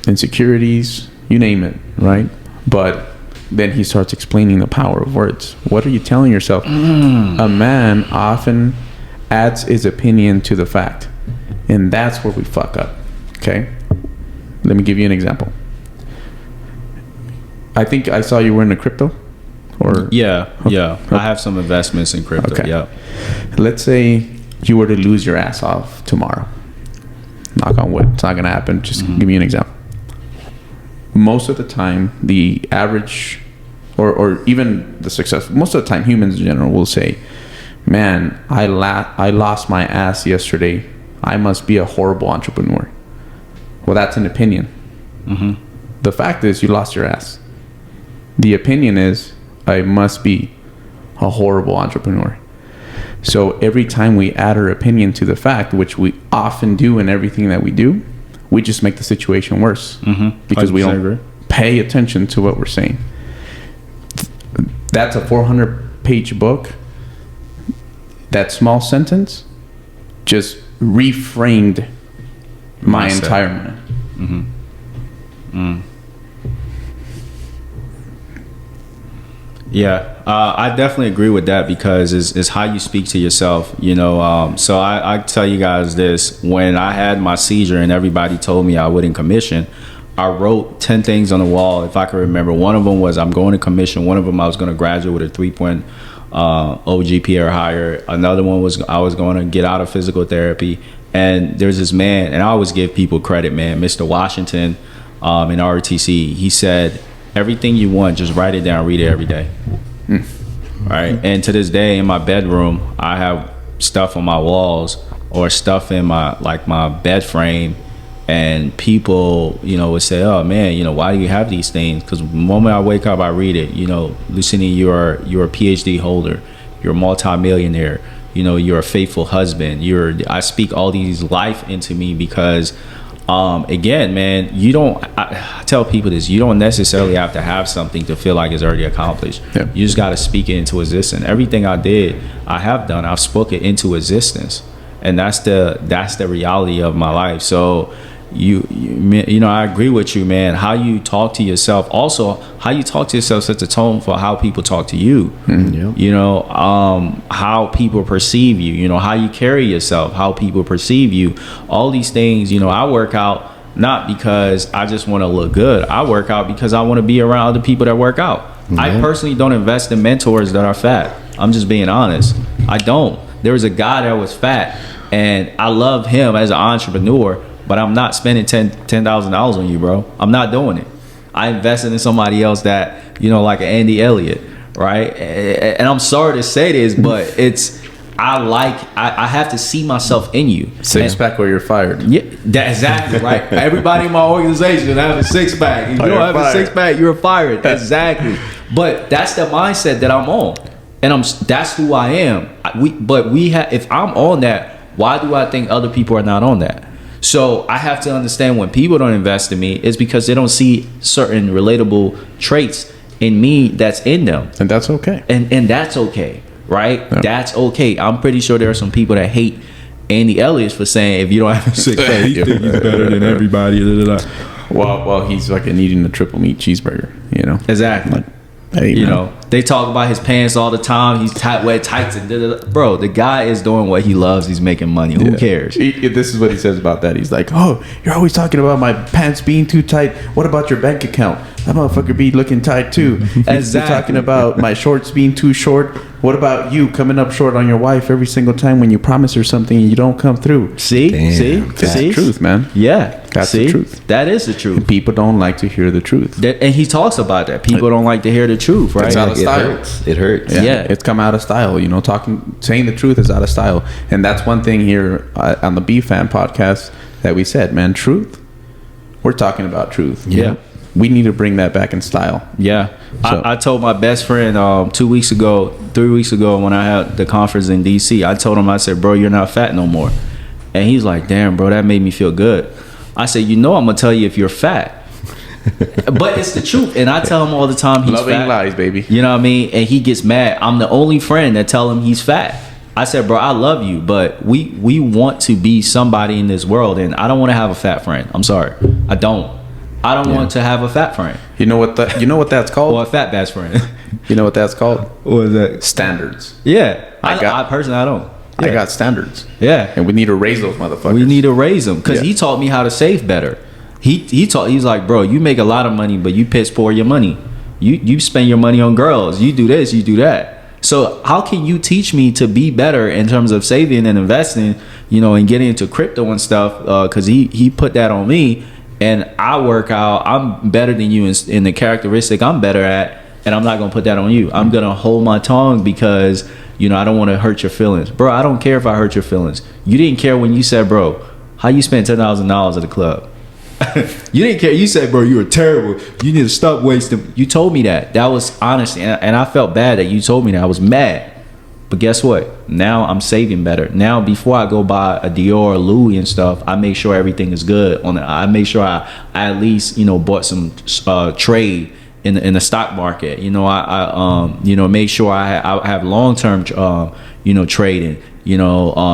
insecurities, you name it, right? But then he starts explaining the power of words. What are you telling yourself? A man often adds his opinion to the fact, and that's where we fuck up. Okay, let me give you an example. I think I saw you were into crypto, or yeah. I have some investments in crypto. Okay. Yeah. Let's say you were to lose your ass off tomorrow. Knock on wood, it's not gonna happen. Just give me an example. Most of the time, the average, or even the successful, most of the time, humans in general will say, man, I lost my ass yesterday. I must be a horrible entrepreneur. Well, that's an opinion. The fact is, you lost your ass. The opinion is, I must be a horrible entrepreneur. So every time we add our opinion to the fact, which we often do in everything that we do, we just make the situation worse because we don't pay attention to what we're saying. That's a 400-page book. That small sentence just reframed my Mindset. entire mind. Yeah, I definitely agree with that because it's how you speak to yourself, you know. So I tell you guys this: when I had my seizure and everybody told me I wouldn't commission, I wrote 10 things on the wall. If I can remember, one of them was I'm going to commission. One of them I was going to graduate with a 3.0 GPA or higher. Another one was I was going to get out of physical therapy. And there's this man, and I always give people credit, man, Mr. Washington in RTC. He said, everything you want, just write it down, read it every day. Right? And to this day, in my bedroom, I have stuff on my walls or stuff in my bed frame, and people, you know, would say, oh man, you know, why do you have these things? Because the moment I wake up, I read it. You know, Lusene, you're a PhD holder, you're a multimillionaire, you know, you're a faithful husband, I speak all these life into me because again, man, I tell people this, you don't necessarily have to have something to feel like it's already accomplished. Yeah. You just got to speak it into existence. Everything I have done, I've spoken it into existence, and that's the reality of my life. So you know, I agree with you, man. How you talk to yourself, also how you talk to yourself sets a tone for how people talk to you. You know, how people perceive you, you know, how you carry yourself, how people perceive you, all these things. You know, I work out not because I just want to look good. I work out because I want to be around other people that work out. I personally don't invest in mentors that are fat. I'm just being honest. I don't. There was a guy that was fat, and I love him as an entrepreneur, but I'm not spending $10,000 on you, bro. I'm not doing it. I invested in somebody else that, you know, like an Andy Elliott, right? And I'm sorry to say this, but I have to see myself in you. Six-pack or you're fired. Yeah, that's exactly right. Everybody in my organization have a six-pack. If you don't have a six-pack, you're fired. Exactly. But that's the mindset that I'm on, and that's who I am. If I'm on that, why do I think other people are not on that? So I have to understand when people don't invest in me, it's because they don't see certain relatable traits in me that's in them. And that's okay. And that's okay, right? Yeah. That's okay. I'm pretty sure there are some people that hate Andy Elliott for saying if you don't have a six pack, you think he's better than everybody. Well, he's like eating a triple meat cheeseburger, you know? Exactly. Like, hey, You man. know, they talk about his pants all the time. He's wear tights and bro. The guy is doing what he loves. He's making money. Who cares? This is what he says about that. He's like, "Oh, you're always talking about my pants being too tight. What about your bank account? That motherfucker be looking tight too. Exactly. You're talking about my shorts being too short. What about you coming up short on your wife every single time when you promise her something and you don't come through? See, That's the truth, man. Yeah, That's the truth. That is the truth. People don't like to hear the truth. And he talks about that. People don't like to hear the truth, right? It's out of It style. hurts. It hurts. Yeah. It's come out of style. You know, saying the truth is out of style, and that's one thing here on the BFAM podcast that we said, man. Truth. We're talking about truth. Yeah. We need to bring that back in style. Yeah. So- I told my best friend 3 weeks ago when I had the conference in DC, I told him, I said, bro, you're not fat no more. And he's like, damn, bro, that made me feel good. I said, I'm going to tell you if you're fat. But it's the truth. And I tell him all the time he's Loving fat. lies, baby. You know what I mean? And he gets mad. I'm the only friend that tell him he's fat. I said, bro, I love you, but we want to be somebody in this world, and I don't want to have a fat friend. I'm sorry. I don't want to have a fat friend. You know what that's called? Or a fat best friend. You know what that's called? What is that? Standards. Yeah. I personally, I don't. I Yeah. got standards. Yeah. And we need to raise those motherfuckers. We need to raise them because Yeah. he taught me how to save better. He's like, bro, you make a lot of money, but you piss poor your money. You spend your money on girls. You do this, you do that. So how can you teach me to be better in terms of saving and investing, and getting into crypto and stuff? Because he put that on me, and I work out. I'm better than you in the characteristic I'm better at, and I'm not gonna put that on you. I'm gonna hold my tongue because I don't want to hurt your feelings, bro. I don't care if I hurt your feelings. You didn't care when you said, bro, how you spent $10,000 at the club. You didn't care. You said, bro, you were terrible. You need to stop wasting. You told me that. That was honest, and I felt bad that you told me that. I was mad. But guess what? Now I'm saving better. Now before I go buy a Dior or Louis and stuff, I make sure everything is good. I make sure I at least bought some trade in the stock market. I make sure I have long term trading.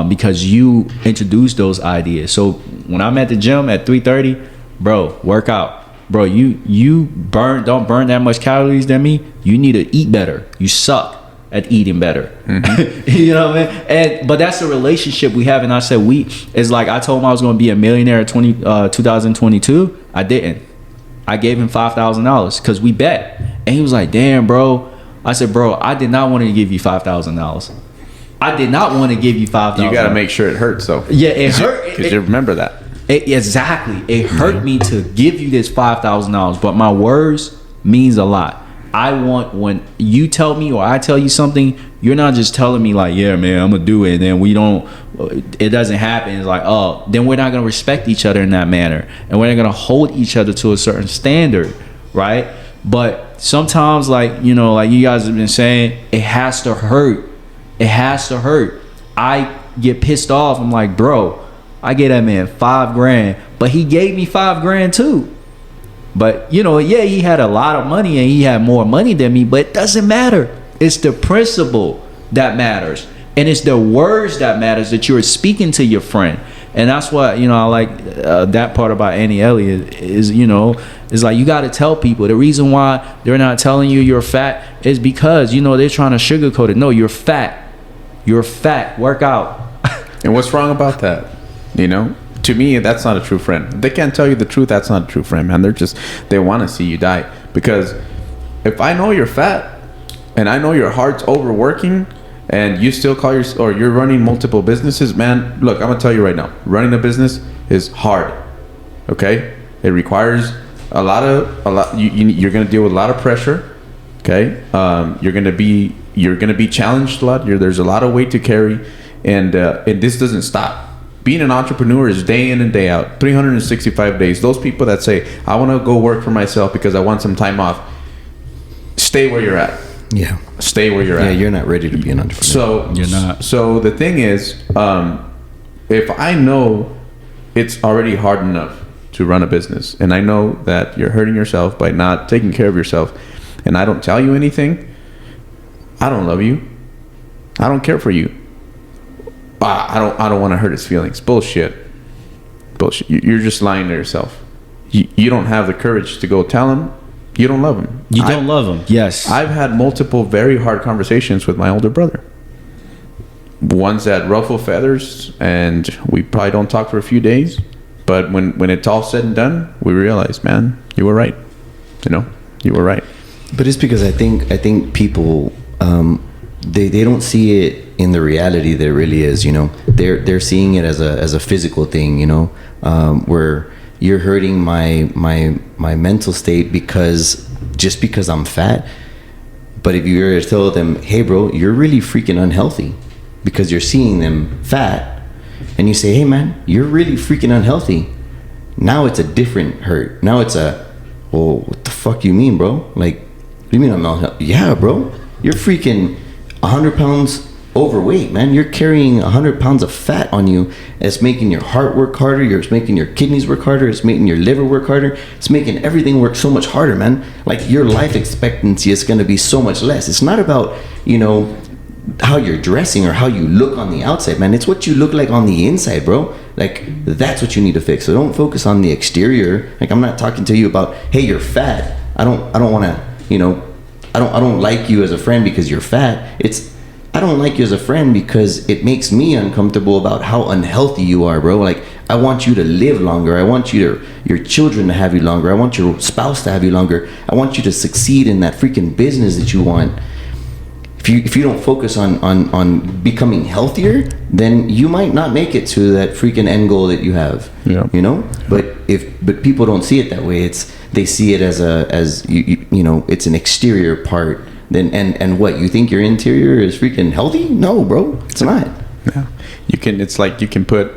Because you introduced those ideas. So when I'm at the gym at 3:30, bro, work out. Bro, you don't burn that much calories than me. You need to eat better. You suck at eating better. Mm-hmm. You know what I mean? But that's the relationship we have. And I said it's like I told him I was going to be a millionaire in 2022. I didn't. I gave him $5,000 because we bet. And he was like, damn, bro. I said, bro, I did not want to give you $5,000. I did not want to give you $5,000. You got to make sure it hurts, though. Yeah, it hurt. Because you remember that. Exactly. It hurt me to give you this $5,000, but my words means a lot. I want when you tell me or I tell you something, you're not just telling me like, yeah, man, I'm going to do it. And then it doesn't happen. It's like, oh, then we're not going to respect each other in that manner. And we're not going to hold each other to a certain standard, right? But sometimes like you guys have been saying, it has to hurt. It has to hurt. I get pissed off. I'm like, bro, I gave that man $5,000, but he gave me $5,000 too. But he had a lot of money and he had more money than me, but it doesn't matter. It's the principle that matters. And it's the words that matters that you're speaking to your friend. And that's what, I like that part about Annie Elliott is, it's like you got to tell people. The reason why they're not telling you you're fat is because, they're trying to sugarcoat it. No, you're fat. You're fat. Work out. And what's wrong about that? To me, that's not a true friend. If they can't tell you the truth, that's not a true friend, man. They want to see you die. Because if I know you're fat and I know your heart's overworking and you still you're running multiple businesses, man, look, I'm going to tell you right now, running a business is hard. Okay? It requires a lot. You're going to deal with a lot of pressure. Okay? You're going to be challenged a lot. There's a lot of weight to carry, and this doesn't stop. Being an entrepreneur is day in and day out, 365 days. Those people that say, I want to go work for myself because I want some time off, stay where you're at. Yeah. Stay where you're at. Yeah, you're not ready to be an entrepreneur. You're not. So the thing is, if I know it's already hard enough to run a business, and I know that you're hurting yourself by not taking care of yourself, and I don't tell you anything, I don't love you. I don't care for you. I don't want to hurt his feelings. Bullshit. You're just lying to yourself. You don't have the courage to go tell him you don't love him. You don't love him. Yes. I've had multiple very hard conversations with my older brother. Ones that ruffle feathers, and we probably don't talk for a few days. But when it's all said and done, we realize, man, you were right. You were right. But it's because I think people they don't see it in the reality that it really is. They're seeing it as a physical thing. Where you're hurting my mental state because I'm fat. But if you were to tell them, hey bro, you're really freaking unhealthy because you're seeing them fat, and you say, hey man, you're really freaking unhealthy, now it's a different hurt. Now it's well, what the fuck you mean, bro? Like, what do you mean I'm unhealthy? Yeah, bro, you're freaking 100 pounds overweight, man. You're carrying 100 pounds of fat on you. It's making your heart work harder. It's making your kidneys work harder. It's making your liver work harder. It's making everything work so much harder, man. Like, your life expectancy is going to be so much less. It's not about, how you're dressing or how you look on the outside, man. It's what you look like on the inside, bro. Like, that's what you need to fix. So don't focus on the exterior. Like, I'm not talking to you about, hey, you're fat. I don't want to, I don't like you as a friend because you're fat. I don't like you as a friend because it makes me uncomfortable about how unhealthy you are, bro. Like, I want you to live longer. I want your children to have you longer. I want your spouse to have you longer. I want you to succeed in that freaking business that you want. If you don't focus on becoming healthier, then you might not make it to that freaking end goal that you have. Yeah. But people don't see it that way. They see it as it's an exterior part. Then and what, you think your interior is freaking healthy? No, bro, it's not. Yeah, it's like you can put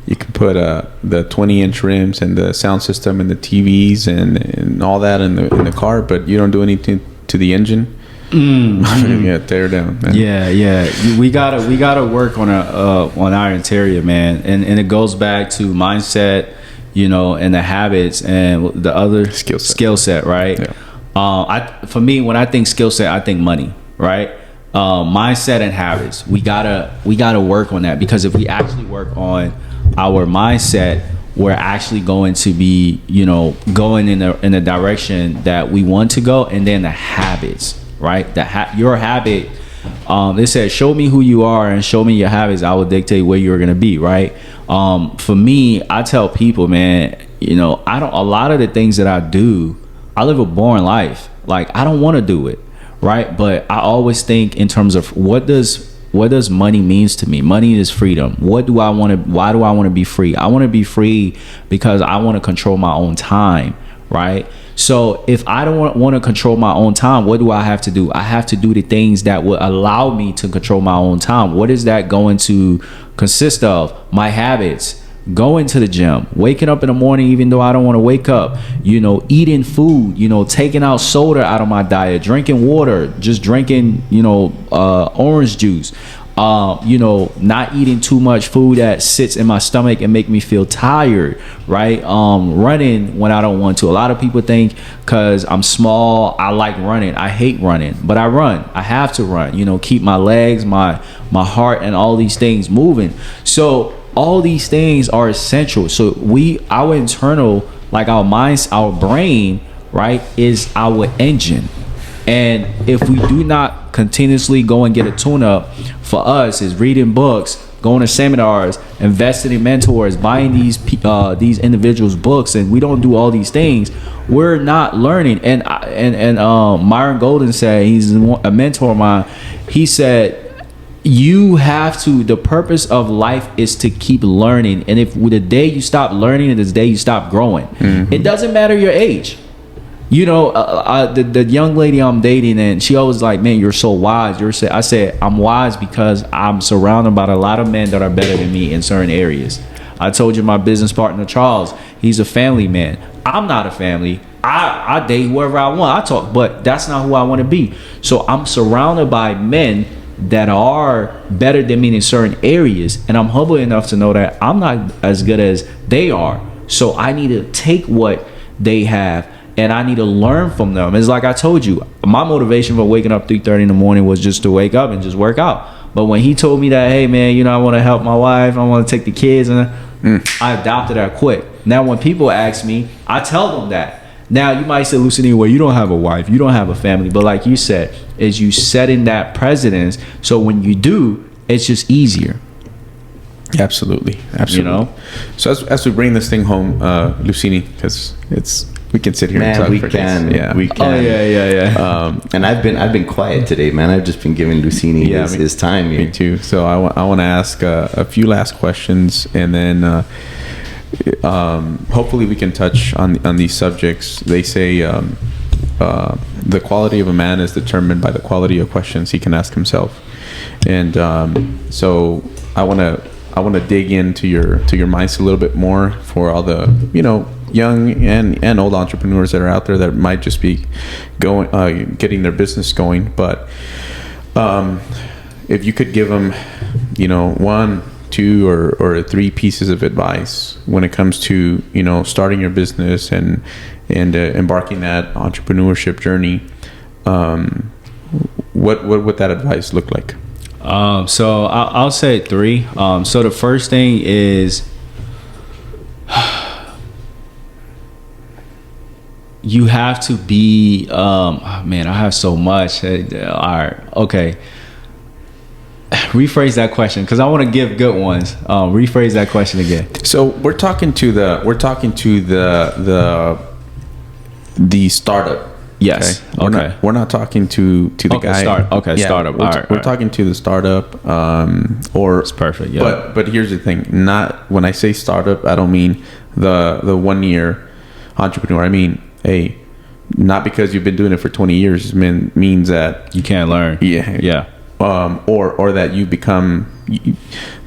the 20-inch rims and the sound system and the TVs and all that in the car, but you don't do anything to the engine. Yeah, tear down, man. Yeah. We gotta work on our interior, man, and it goes back to mindset, and the habits and the other skill set, right? Yeah. For me, when I think skill set, I think money, right? Mindset and habits. We gotta work on that, because if we actually work on our mindset, we're actually going to be, going in the direction that we want to go. And then the habits, right? Your habit. They said, show me who you are and show me your habits, I will dictate where you're gonna be, right? For me, I tell people, man, a lot of the things that I do, I live a boring life. Like, I don't want to do it, right? But I always think in terms of what does money means to me. Money is freedom. Why do I want to be free? I want to be free because I want to control my own time, right? So if I don't want to control my own time, what do I have to do? I have to do the things that will allow me to control my own time. What is that going to consist of? My habits. Going to the gym, waking up in the morning even though I don't want to wake up, eating food, taking out soda out of my diet, drinking water, just drinking, orange juice, not eating too much food that sits in my stomach and make me feel tired, right? Running when I don't want to. A lot of people think because I'm small, I like running. I hate running, but I run. I have to run, keep my legs, my heart, and all these things moving. So all these things are essential. So our internal, like our minds, our brain, right, is our engine. And if we do not continuously go and get a tune-up, for us is reading books, going to seminars, investing in mentors, buying these individuals' books, and we don't do all these things, we're not learning. And Myron Golden said, he's a mentor of mine, he said, the purpose of life is to keep learning. And if the day you stop learning is the day you stop growing. Mm-hmm. It doesn't matter your age. The young lady I'm dating, and she always like, man, you're so wise. I said, I'm wise because I'm surrounded by a lot of men that are better than me in certain areas. I told you my business partner, Charles, he's a family man. I'm not a family. I date whoever I want. I talk, but that's not who I want to be. So I'm surrounded by men that are better than me in certain areas, and I'm humble enough to know that I'm not as good as they are. So I need to take what they have and I need to learn from them. It's like I told you, my motivation for waking up 3:30 in the morning was just to wake up and just work out. But when he told me that, hey man, you know, I want to help my wife, I want to take the kids, and I adopted that quick. Now when people ask me, I tell them that. Now you might say, Lusene, well, you don't have a wife, you don't have a family, but like you said, is you setting that precedence, so when you do, it's just easier. Absolutely. You know. So as we bring this thing home, Lusene, because we can sit here and talk we for can. days. Yeah. We can. Oh yeah. And I've been quiet today, man. I've just been giving Lusene his time here. Me too. So I want to ask a few last questions, and then hopefully we can touch on these subjects. They say the quality of a man is determined by the quality of questions he can ask himself, and so I want to dig into your mindset a little bit more for all the young and old entrepreneurs that are out there that might just be getting their business going. But if you could give them 1, 2 or 3 pieces of advice when it comes to starting your business and embarking that entrepreneurship journey, what would that advice look like? So I'll say 3. So the first thing is you have to be man, I have so much. All right, okay. Rephrase that question, because I want to give good ones. Rephrase that question again. So we're talking to the startup. Yes. Okay. We're not talking to the guy. Startup. We're talking to the startup. Or it's perfect. Yeah. But here's the thing. Not when I say startup, I don't mean the 1 year entrepreneur. I mean, not because you've been doing it for 20 years means that you can't learn. Yeah. Or that you become.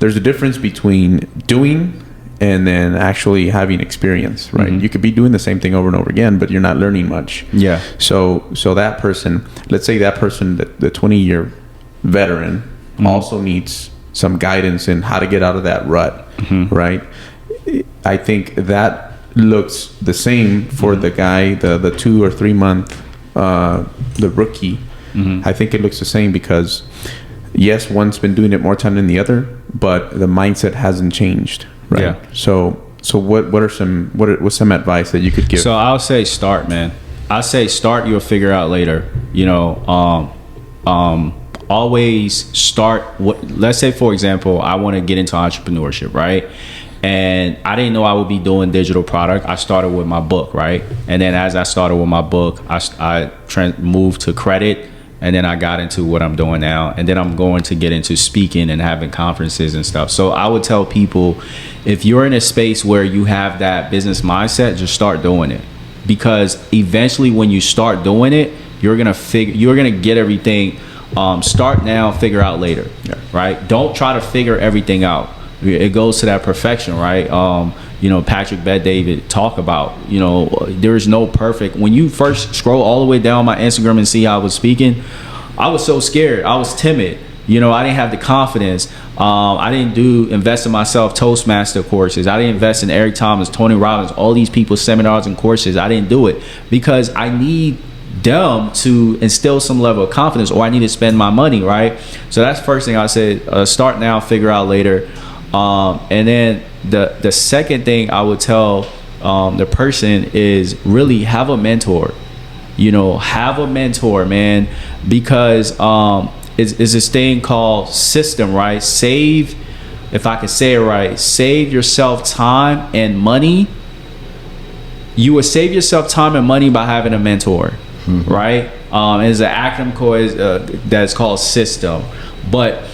There's a difference between doing and then actually having experience, right? Mm-hmm. You could be doing the same thing over and over again, but you're not learning much. Yeah. So that person, let's say that person, the 20-year veteran, also needs some guidance in how to get out of that rut, right? I think that looks the same for the guy, the 2 or 3 month, the rookie. I think it looks the same because, yes, one's been doing it more time than the other, but the mindset hasn't changed, right? Yeah. So what's some advice that you could give? So I'll say start, man. I say start. You'll figure out later. Always start. Let's say, for example, I want to get into entrepreneurship, right? And I didn't know I would be doing digital product. I started with my book, right? And then as I started with my book, I moved to credit. And then I got into what I'm doing now. And then I'm going to get into speaking and having conferences and stuff. So I would tell people, if you're in a space where you have that business mindset, just start doing it. Because eventually when you start doing it, you're going to get everything. Start now, figure out later, right? Don't try to figure everything out. It goes to that perfection, right? Patrick Bet-David talk about, there is no perfect. When you first scroll all the way down my Instagram and see how I was speaking, I was so scared. I was timid. I didn't have the confidence. I didn't invest in myself Toastmaster courses. I didn't invest in Eric Thomas, Tony Robbins, all these people's seminars and courses. I didn't do it because I need them to instill some level of confidence, or I need to spend my money, right? So that's the first thing I said. Start now, figure out later. And then the second thing I would tell the person is really have a mentor. Have a mentor, man, because it's this thing called system, right? If I can say it right, save yourself time and money. You will save yourself time and money by having a mentor, right? There's an acronym that's called system, but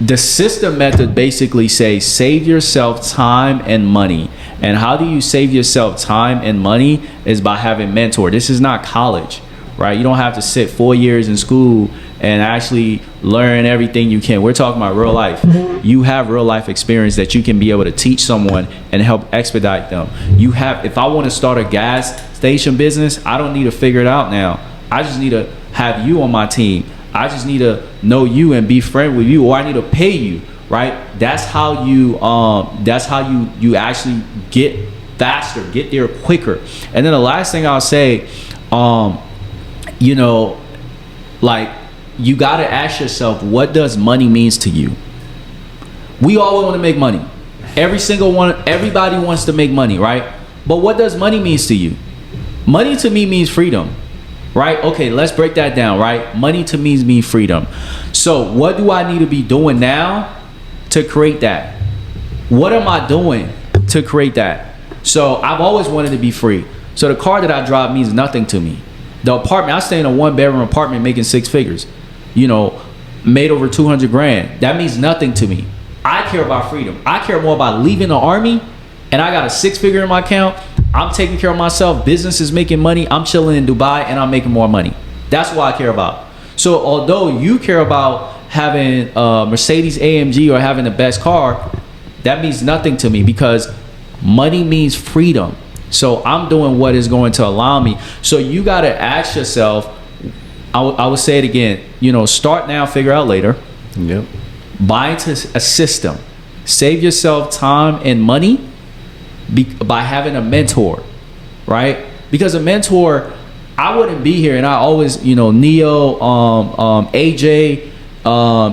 the system method basically says save yourself time and money. And how do you save yourself time and money is by having a mentor. This is not college, right? You don't have to sit 4 years in school and actually learn everything you can. We're talking about real life. You have real life experience that you can be able to teach someone and help expedite them. If I want to start a gas station business, I don't need to figure it out now. I just need to have you on my team. I just need to know you and be friend with you, or I need to pay you, right? That's how you you actually get faster, get there quicker. And then the last thing I'll say, you know, like, you got to ask yourself, what does money means to you? We all want to make money. Everybody wants to make money, right? But what does money means to you? Money to me means freedom, right? Okay, let's break that down, right? Money to me means freedom. So what do I need to be doing now to create that? What am I doing to create that? So I've always wanted to be free. So the car that I drive means nothing to me. The apartment, I stay in a 1-bedroom apartment making 6 figures, you know, made over 200 grand. That means nothing to me. I care about freedom. I care more about leaving the army, and I got a 6-figure in my account. I'm taking care of myself. Business is making money. I'm chilling in Dubai, and I'm making more money. That's what I care about. So although you care about having a Mercedes AMG or having the best car, that means nothing to me, because money means freedom. So I'm doing what is going to allow me. So you got to ask yourself, I would say it again, you know, start now, figure out later. Yep. Buy into a system. Save yourself time and money by having a mentor, right? Because a mentor, I wouldn't be here, and I always, you know, Neo, AJ,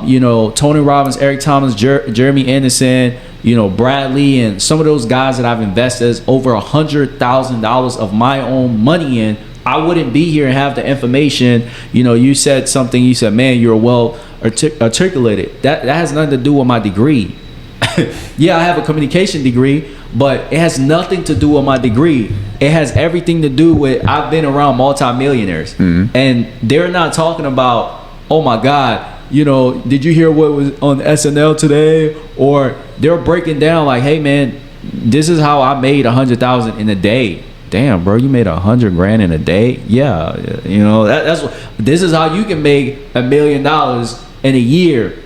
you know, Tony Robbins, Eric Thomas, Jeremy Anderson, you know, Bradley, and some of those guys that I've invested over $100,000 of my own money in. I wouldn't be here and have the information. You know, you said something, you said, man, you're well articulated. That has nothing to do with my degree. Yeah, I have a communication degree, but it has nothing to do with my degree. It has everything to do with, I've been around multimillionaires, and they're not talking about, oh my God, you know, did you hear what was on SNL today? Or they're breaking down like, hey man, this is how I made 100,000 in a day. Damn, bro, you made 100 grand in a day? Yeah, you know, that's what, this is how you can make $1 million in a year.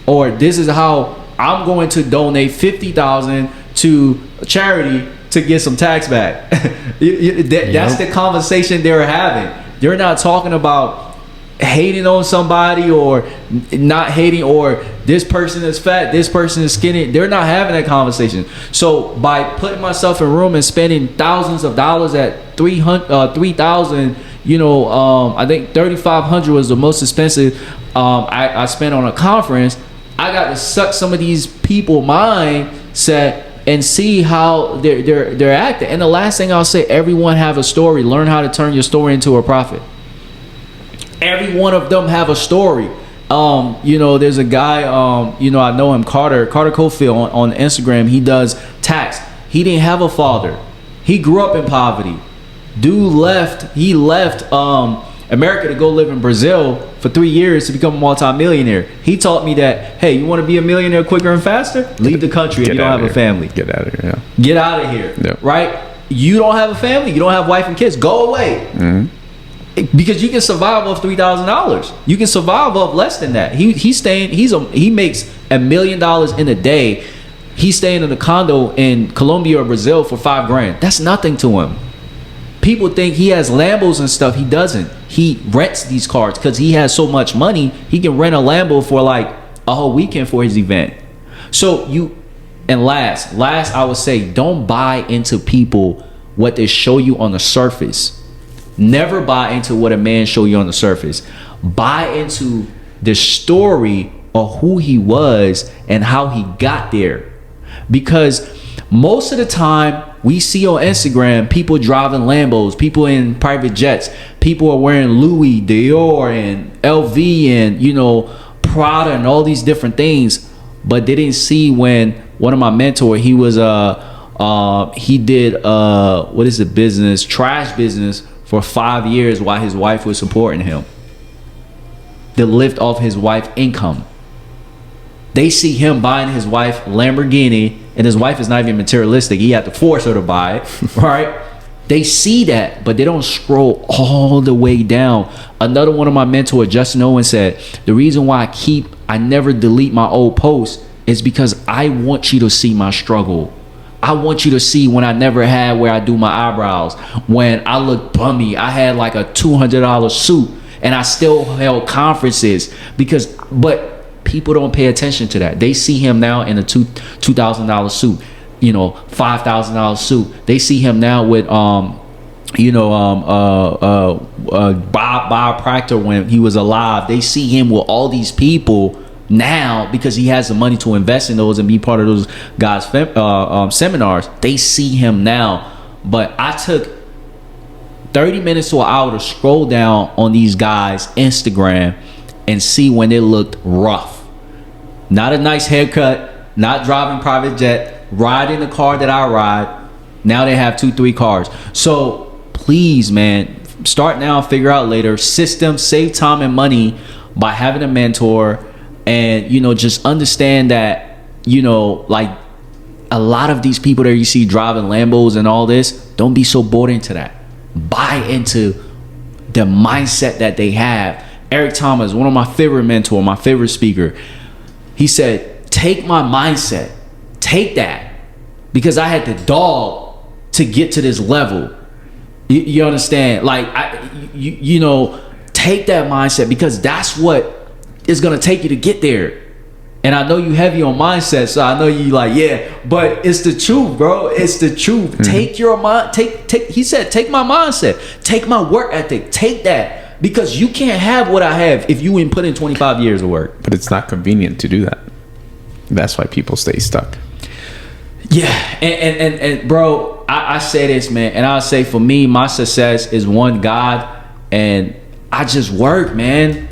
Or this is how I'm going to donate 50,000 to charity to get some tax back. That's the conversation they're having. They're not talking about hating on somebody or not hating, or this person is fat, this person is skinny. They're not having that conversation. So by putting myself in a room and spending thousands of dollars at 3,000, you know, I think 3,500 was the most expensive I spent on a conference. I got to suck some of these people mindset and see how they're acting. And the last thing I'll say, everyone have a story. Learn how to turn your story into a profit. Every one of them have a story. You know, there's a guy, you know, I know him, Carter Cofield on Instagram. He does tax. He didn't have a father. He grew up in poverty. Dude left America to go live in Brazil for 3 years to become a multi-millionaire. He taught me that, hey, you want to be a millionaire quicker and faster? Leave the country if you don't have a family. Get out of here, yeah. Get out of here, yeah. Right? You don't have a family. You don't have wife and kids. Go away. Mm-hmm. Because you can survive off $3,000. You can survive off less than that. He makes $1 million in a day. He's staying in a condo in Colombia or Brazil for $5,000. That's nothing to him. People think he has Lambos and stuff. He doesn't. He rents these cars because he has so much money. He can rent a Lambo for like a whole weekend for his event. So last I would say, don't buy into people what they show you on the surface. Never buy into what a man show you on the surface. Buy into the story of who he was and how he got there. Because most of the time we see on Instagram people driving Lambos, people in private jets, people are wearing Louis, Dior, and LV, and you know, Prada, and all these different things. But they didn't see when one of my mentors, he was he did what is the business, trash business, for 5 years while his wife was supporting him. They lived off his wife's income. They see him buying his wife Lamborghini, and his wife is not even materialistic. He had to force her to buy it, right? They see that, but they don't scroll all the way down. Another one of my mentors, Justin Owen, said, the reason why I never delete my old posts is because I want you to see my struggle. I want you to see when I never had where I do my eyebrows, when I look bummy. I had like a $200 suit and I still held conferences but people don't pay attention to that. They see him now in a $2,000 suit, $5,000 suit. They see him now with Bob Proctor when he was alive. They see him with all these people now because he has the money to invest in those and be part of those guys' seminars. They see him now. But I took 30 minutes to an hour to scroll down on these guys' Instagram and see when they looked rough. Not a nice haircut, not driving private jet, riding the car that I ride. Now they have 2-3 cars. So please, man, start now, figure out later. System, save time and money by having a mentor, and just understand that like a lot of these people that you see driving Lambos and all this, don't be so bought into that. Buy into the mindset that they have. Eric Thomas, one of my favorite mentors, my favorite speaker, he said, take my mindset, take that, because I had to dog to get to this level. You understand? Like, take that mindset, because that's what is going to take you to get there. And I know you heavy on mindset, so I know you like, yeah, but it's the truth, bro. It's the truth. Mm-hmm. Take your mind, he said, take my mindset, take my work ethic, take that, because you can't have what I have if you ain't put in 25 years of work. But it's not convenient to do that. That's why people stay stuck. Yeah, and bro, I say this, man, and I say for me, my success is one God, and I just work, man.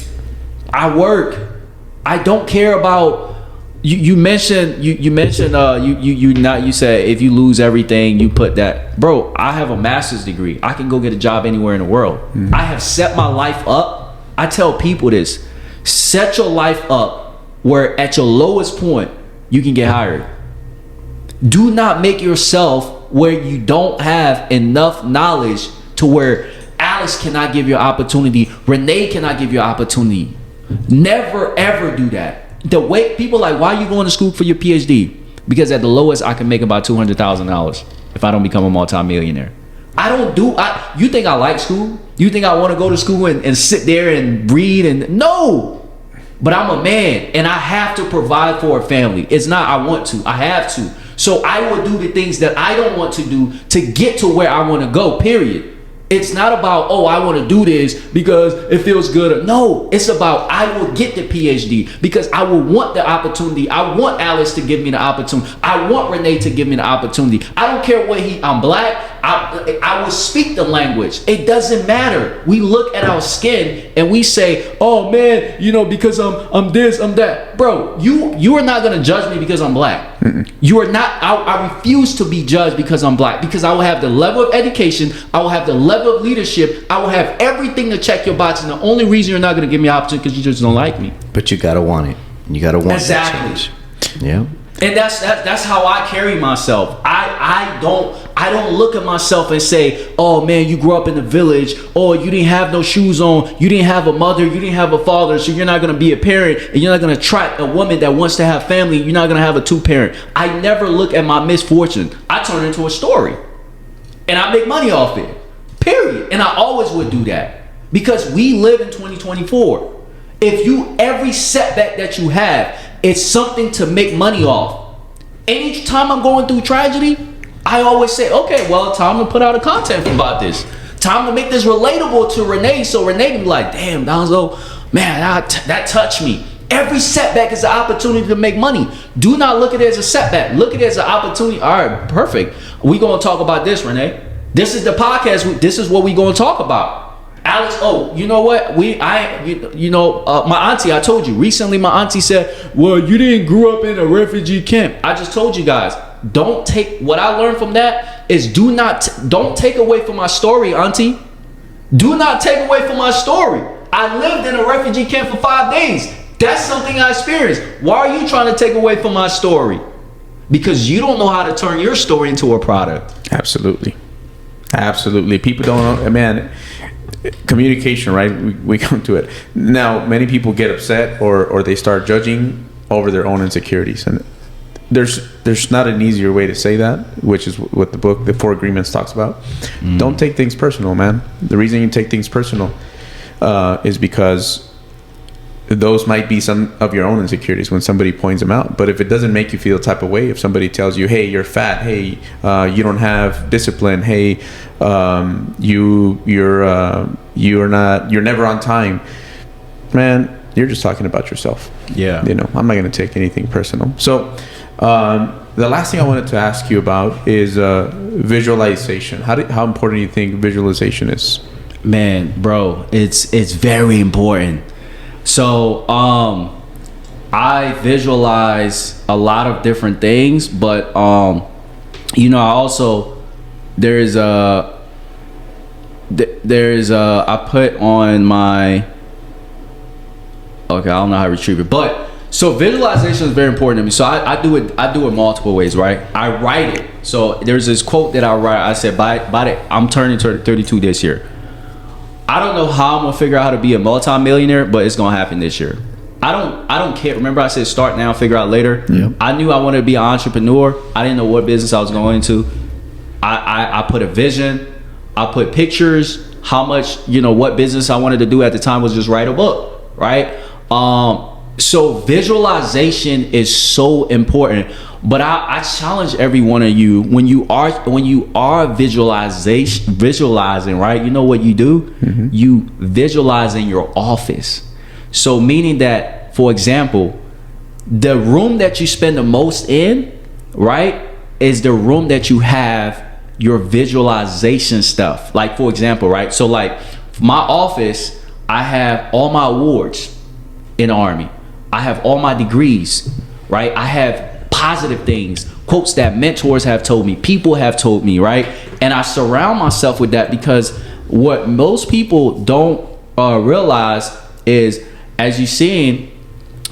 I work. I don't care about you mentioned you said if you lose everything, you put that. Bro, I have a master's degree. I can go get a job anywhere in the world. Mm-hmm. I have set my life up. I tell people this: set your life up where at your lowest point you can get hired. Do not make yourself where you don't have enough knowledge to where Alice cannot give you an opportunity, Renee cannot give you an opportunity. Never ever do that. The way people like, why are you going to school for your PhD? Because at the lowest I can make about $200,000 if I don't become a multimillionaire. You think I like school? You think I want to go to school and sit there and read? And no, but I'm a man and I have to provide for a family. It's not I want to, I have to. So I will do the things that I don't want to do to get to where I want to go, period. It's not about, I want to do this because it feels good. No, it's about I will get the PhD because I will want the opportunity. I want Alice to give me the opportunity. I want Renee to give me the opportunity. I don't care what I'm black. I will speak the language. It doesn't matter. We look at our skin and we say, oh man, because I'm this, I'm that. Bro, you are not going to judge me because I'm black. Mm-mm. You are not. I refuse to be judged because I'm black, because I will have the level of education. I will have the level of leadership. I will have everything to check your box. And the only reason you're not going to give me an opportunity because you just don't like me. But you got to want it. You got to want exactly. That change. Yeah. And that's how I carry myself. I don't look at myself and say, oh man, you grew up in the village, or you didn't have no shoes on, you didn't have a mother, you didn't have a father, so you're not going to be a parent, and you're not going to attract a woman that wants to have family, you're not going to have a 2-parent. I never look at my misfortune. I turn it into a story and I make money off it, period. And I always would do that, because we live in 2024. Every setback that you have, it's something to make money off. Any time I'm going through tragedy, I always say, okay, well, time to put out a content about this. Time to make this relatable to Renee, so Renee can be like, damn, Donzo, man, that touched me. Every setback is an opportunity to make money. Do not look at it as a setback. Look at it as an opportunity. All right, perfect. We're going to talk about this, Renee. This is the podcast. This is what we're going to talk about. Alex, you know what? My auntie, I told you recently, my auntie said, well, you didn't grow up in a refugee camp. I just told you guys, don't take, what I learned from that is don't take away from my story, auntie. Do not take away from my story. I lived in a refugee camp for 5 days. That's something I experienced. Why are you trying to take away from my story? Because you don't know how to turn your story into a product. Absolutely. People don't know, man. Communication, right? We come to it now. Many people get upset or they start judging over their own insecurities, and there's not an easier way to say that, which is what the book, The 4 Agreements, talks about. Don't take things personal, man. The reason you take things personal, is because those might be some of your own insecurities when somebody points them out. But if it doesn't make you feel the type of way, if somebody tells you, hey, you're fat, hey, you don't have discipline, hey, you're never on time, man, you're just talking about yourself. Yeah. You know, I'm not going to take anything personal. So the last thing I wanted to ask you about is visualization. How important do you think visualization is? Man, bro, it's very important. So I visualize a lot of different things, but you know, I also I put on my, okay, I don't know how to retrieve it, but so visualization is very important to me. So I do it multiple ways, right? I write it. So there's this quote that I write. I said, I'm turning 32 this year. I don't know how I'm gonna figure out how to be a multi-millionaire, but it's gonna happen this year. I don't care. Remember I said start now, figure out later. Yep. I knew I wanted to be an entrepreneur. I didn't know what business I was going into. I put a vision. I put pictures. How much, you know, what business I wanted to do at the time was just write a book, right? So visualization is so important. But I challenge every one of you, when you are visualizing, right? You know what you do? Mm-hmm. You visualize in your office. So meaning that, for example, the room that you spend the most in, right, is the room that you have your visualization stuff. Like, for example, right? So like my office, I have all my awards in the Army. I have all my degrees, right? I have positive things, quotes that mentors have told me, people have told me, right? And I surround myself with that, because what most people don't realize is, as you're seeing,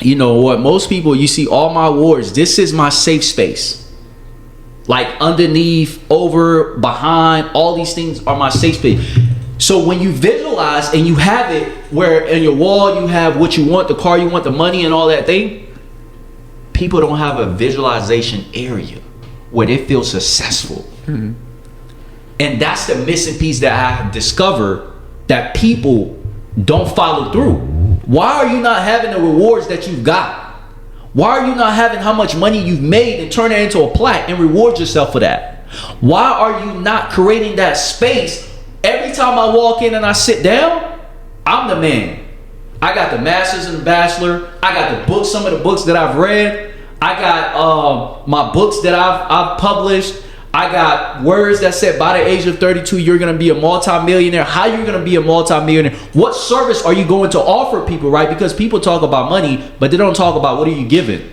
you know, what most people, you see all my awards, this is my safe space. Like underneath, over, behind, all these things are my safe space. So when you visualize and you have it where in your wall you have what you want, the car you want, the money and all that thing, people don't have a visualization area where they feel successful. Mm-hmm. And that's the missing piece that I have discovered, that people don't follow through. Why are you not having the rewards that you've got? Why are you not having how much money you've made and turn it into a plaque and reward yourself for that? Why are you not creating that space? Every time I walk in and I sit down, I'm the man. I got the master's and the bachelor. I got the books, some of the books that I've read. I got my books that I've published. I got words that said by the age of 32, you're going to be a multi-millionaire. How you're going to be a multi-millionaire? What service are you going to offer people, right? Because people talk about money, but they don't talk about what are you giving.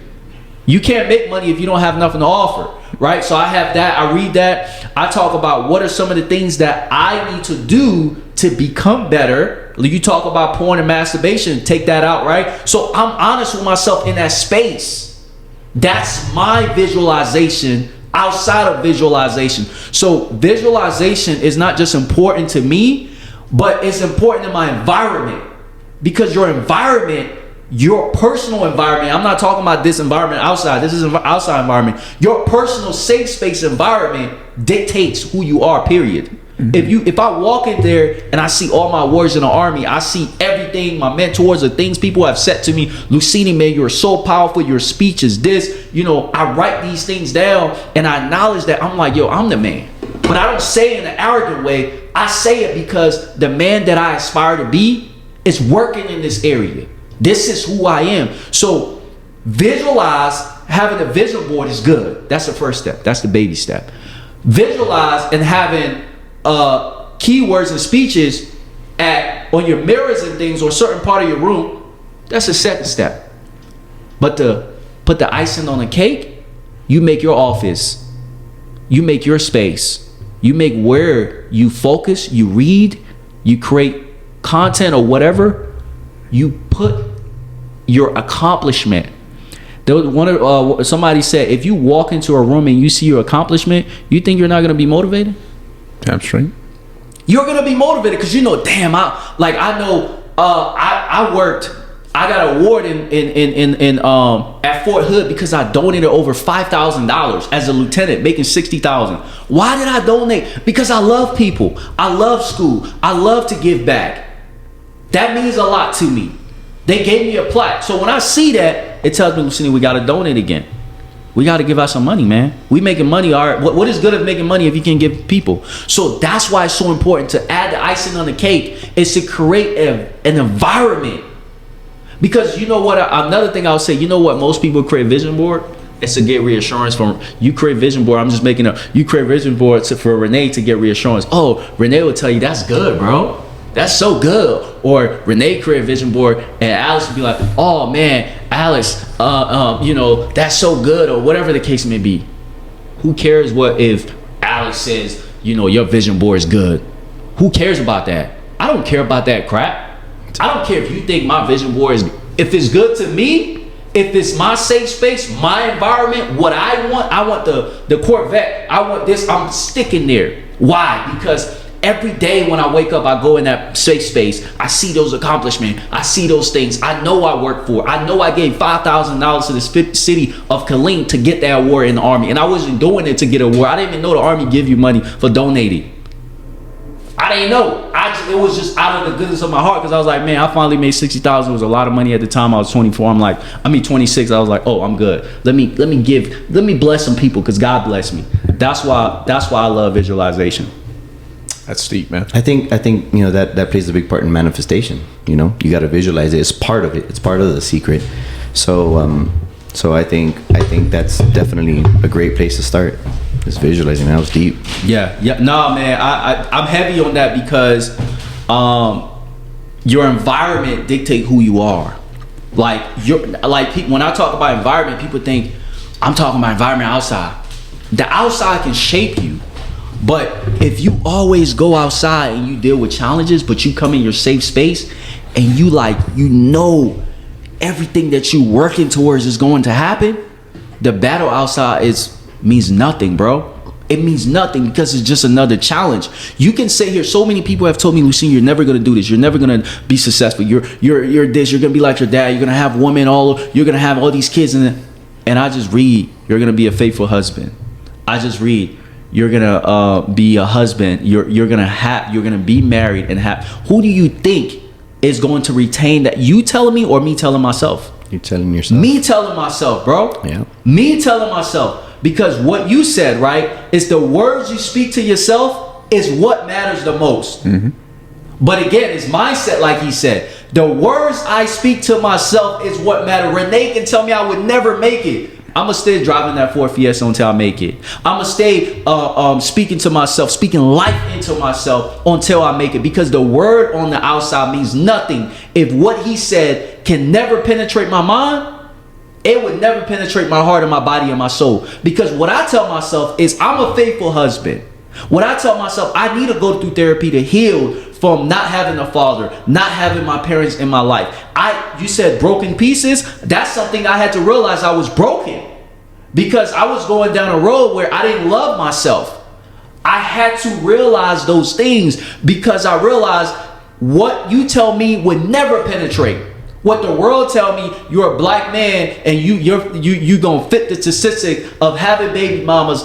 You can't make money if you don't have nothing to offer, right? So I have that. I read that. I talk about what are some of the things that I need to do to become better. You talk about porn and masturbation, take that out, right? So I'm honest with myself in that space. That's my visualization outside of visualization. So visualization is not just important to me, but it's important in my environment, because your environment, your personal environment, I'm not talking about this environment outside, this is an outside environment. Your personal safe space environment dictates who you are, period. Mm-hmm. If I walk in there and I see all my words in the Army, I see everything, my mentors, the things people have said to me, Lusene, man, you're so powerful, your speech is this, you know, I write these things down and I acknowledge that. I'm like, yo, I'm the man. But I don't say it in an arrogant way. I say it because the man that I aspire to be is working in this area. This is who I am. So visualize, having a vision board is good. That's the first step. That's the baby step. Visualize and having keywords and speeches on your mirrors and things, or a certain part of your room, that's the second step. But to put the icing on the cake, you make your office, you make your space, you make where you focus, you read, you create content or whatever, you put your accomplishment. Somebody said, if you walk into a room and you see your accomplishment, you think you're not going to be motivated? That's straight. You're gonna be motivated because you know, damn, I worked. I got an award at Fort Hood because I donated over $5,000 as a lieutenant, making $60,000. Why did I donate? Because I love people. I love school. I love to give back. That means a lot to me. They gave me a plaque. So when I see that, it tells me, Lusene, we got to donate again. We got to give out some money, man. We making money. All right. What is good at making money if you can give people? So that's why it's so important to add the icing on the cake is to create an environment. Because you know what? Another thing I'll say, you know what? Most people create vision board. It's to get reassurance from you. Create vision board. I'm just making up. You create vision board for Renee to get reassurance. Oh, Renee will tell you that's good, bro. That's so good. Or Renee create a vision board and Alex would be like, oh man, Alex, you know, that's so good, or whatever the case may be. Who cares what if Alex says, you know, your vision board is good? Who cares about that? I don't care about that crap. I don't care if you think my vision board is, if it's good to me, if it's my safe space, my environment, what I want the Corvette, I want this, I'm sticking there. Why? Because every day when I wake up, I go in that safe space, I see those accomplishments, I see those things I know I work for. I know I gave $5,000 to the city of Killeen to get that award in the Army, and I wasn't doing it to get an award. I didn't even know the Army give you money for donating. I didn't know. It was just out of the goodness of my heart, because I was like, man, I finally made $60,000. It was a lot of money at the time. I was 24. 26. I was like, oh, I'm good. Let me bless some people, because God blessed me. That's why I love visualization. That's steep, man. I think you know that plays a big part in manifestation. You know, you got to visualize it. It's part of it. It's part of the secret. So I think that's definitely a great place to start. Just visualizing. That was deep. Yeah. No, man, I'm heavy on that, because your environment dictate who you are. When I talk about environment, people think I'm talking about environment outside. The outside can shape you, but if you always go outside and you deal with challenges, but you come in your safe space and you know everything that you working towards is going to happen, the battle outside means nothing, bro. It means nothing, because it's just another challenge. You can sit here. So many people have told me, Lusene, you're never gonna do this. You're never gonna be successful. You're this. You're gonna be like your dad. You're gonna have women you're gonna have all these kids, and I just read, you're gonna be a faithful husband. I just read, you're gonna be a husband. You're gonna be married and have. Who do you think is going to retain that? You telling me, or me telling myself? You're telling yourself. Me telling myself, bro. Yeah. Me telling myself. Because what you said, right, is the words you speak to yourself is what matters the most. Mm-hmm. But again, it's mindset, like he said. The words I speak to myself is what matter. Renee can tell me I would never make it. I'm going to stay driving that Ford Fiesta until I make it. I'm going to stay speaking to myself, speaking life into myself until I make it. Because the word on the outside means nothing. If what he said can never penetrate my mind, it would never penetrate my heart and my body and my soul. Because what I tell myself is I'm a faithful husband. What I tell myself, I need to go through therapy to heal from not having a father, not having my parents in my life. You said broken pieces. That's something I had to realize I was broken. Because I was going down a road where I didn't love myself. I had to realize those things, because I realized what you tell me would never penetrate. What the world tell me, you're a black man and you gonna fit the statistic of having baby mamas.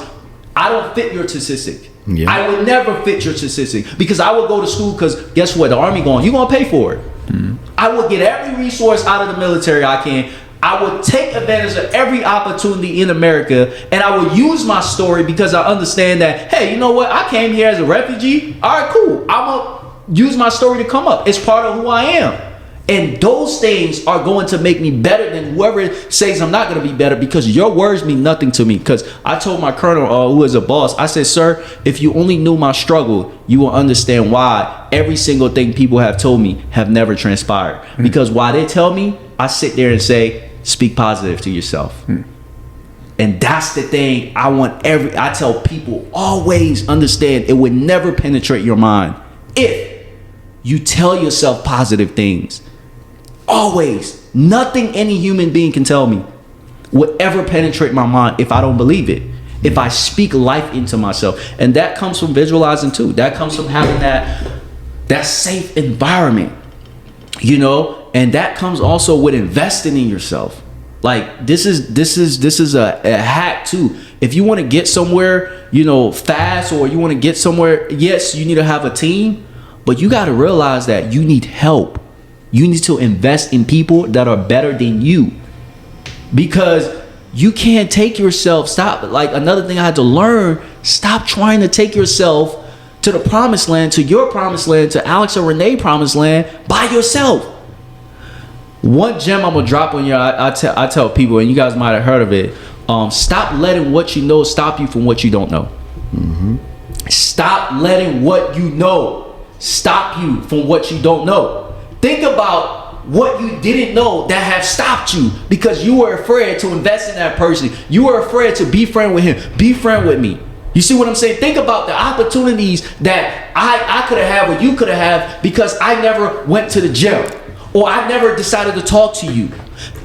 I don't fit your statistic. Yeah. I would never fit your statistic, because I would go to school, because guess what? The Army you gonna pay for it. Mm-hmm. I would get every resource out of the military I can. I would take advantage of every opportunity in America, and I would use my story, because I understand that, hey, you know what? I came here as a refugee. All right, cool. I'm gonna use my story to come up. It's part of who I am. And those things are going to make me better than whoever says I'm not going to be better, because your words mean nothing to me. Because I told my colonel, who is a boss, I said, sir, if you only knew my struggle, you will understand why every single thing people have told me have never transpired. Mm-hmm. Because why they tell me, I sit there and say, speak positive to yourself. Mm-hmm. And that's the thing I tell people, always understand, it would never penetrate your mind if you tell yourself positive things. Always. Nothing any human being can tell me would ever penetrate my mind if I don't believe it. If I speak life into myself. And that comes from visualizing too. That comes from having that safe environment. You know? And that comes also with investing in yourself. Like this is a hack too. If you want to get somewhere, you know, fast, or you want to get somewhere, yes, you need to have a team, but you got to realize that you need help. You need to invest in people that are better than you, because you can't take yourself. Stop. Like, another thing I had to learn: stop trying to take yourself to the promised land, to your promised land, to Alex or Renee promised land by yourself. One gem I'm gonna drop on you. I tell people, and you guys might have heard of it. Stop letting what you know stop you from what you don't know. Mm-hmm. Stop letting what you know stop you from what you don't know. Think about what you didn't know that have stopped you because you were afraid to invest in that person. You were afraid to be friend with him. Be friend with me. You see what I'm saying? Think about the opportunities that I could have had, or you could have had, because I never went to the gym, or I never decided to talk to you.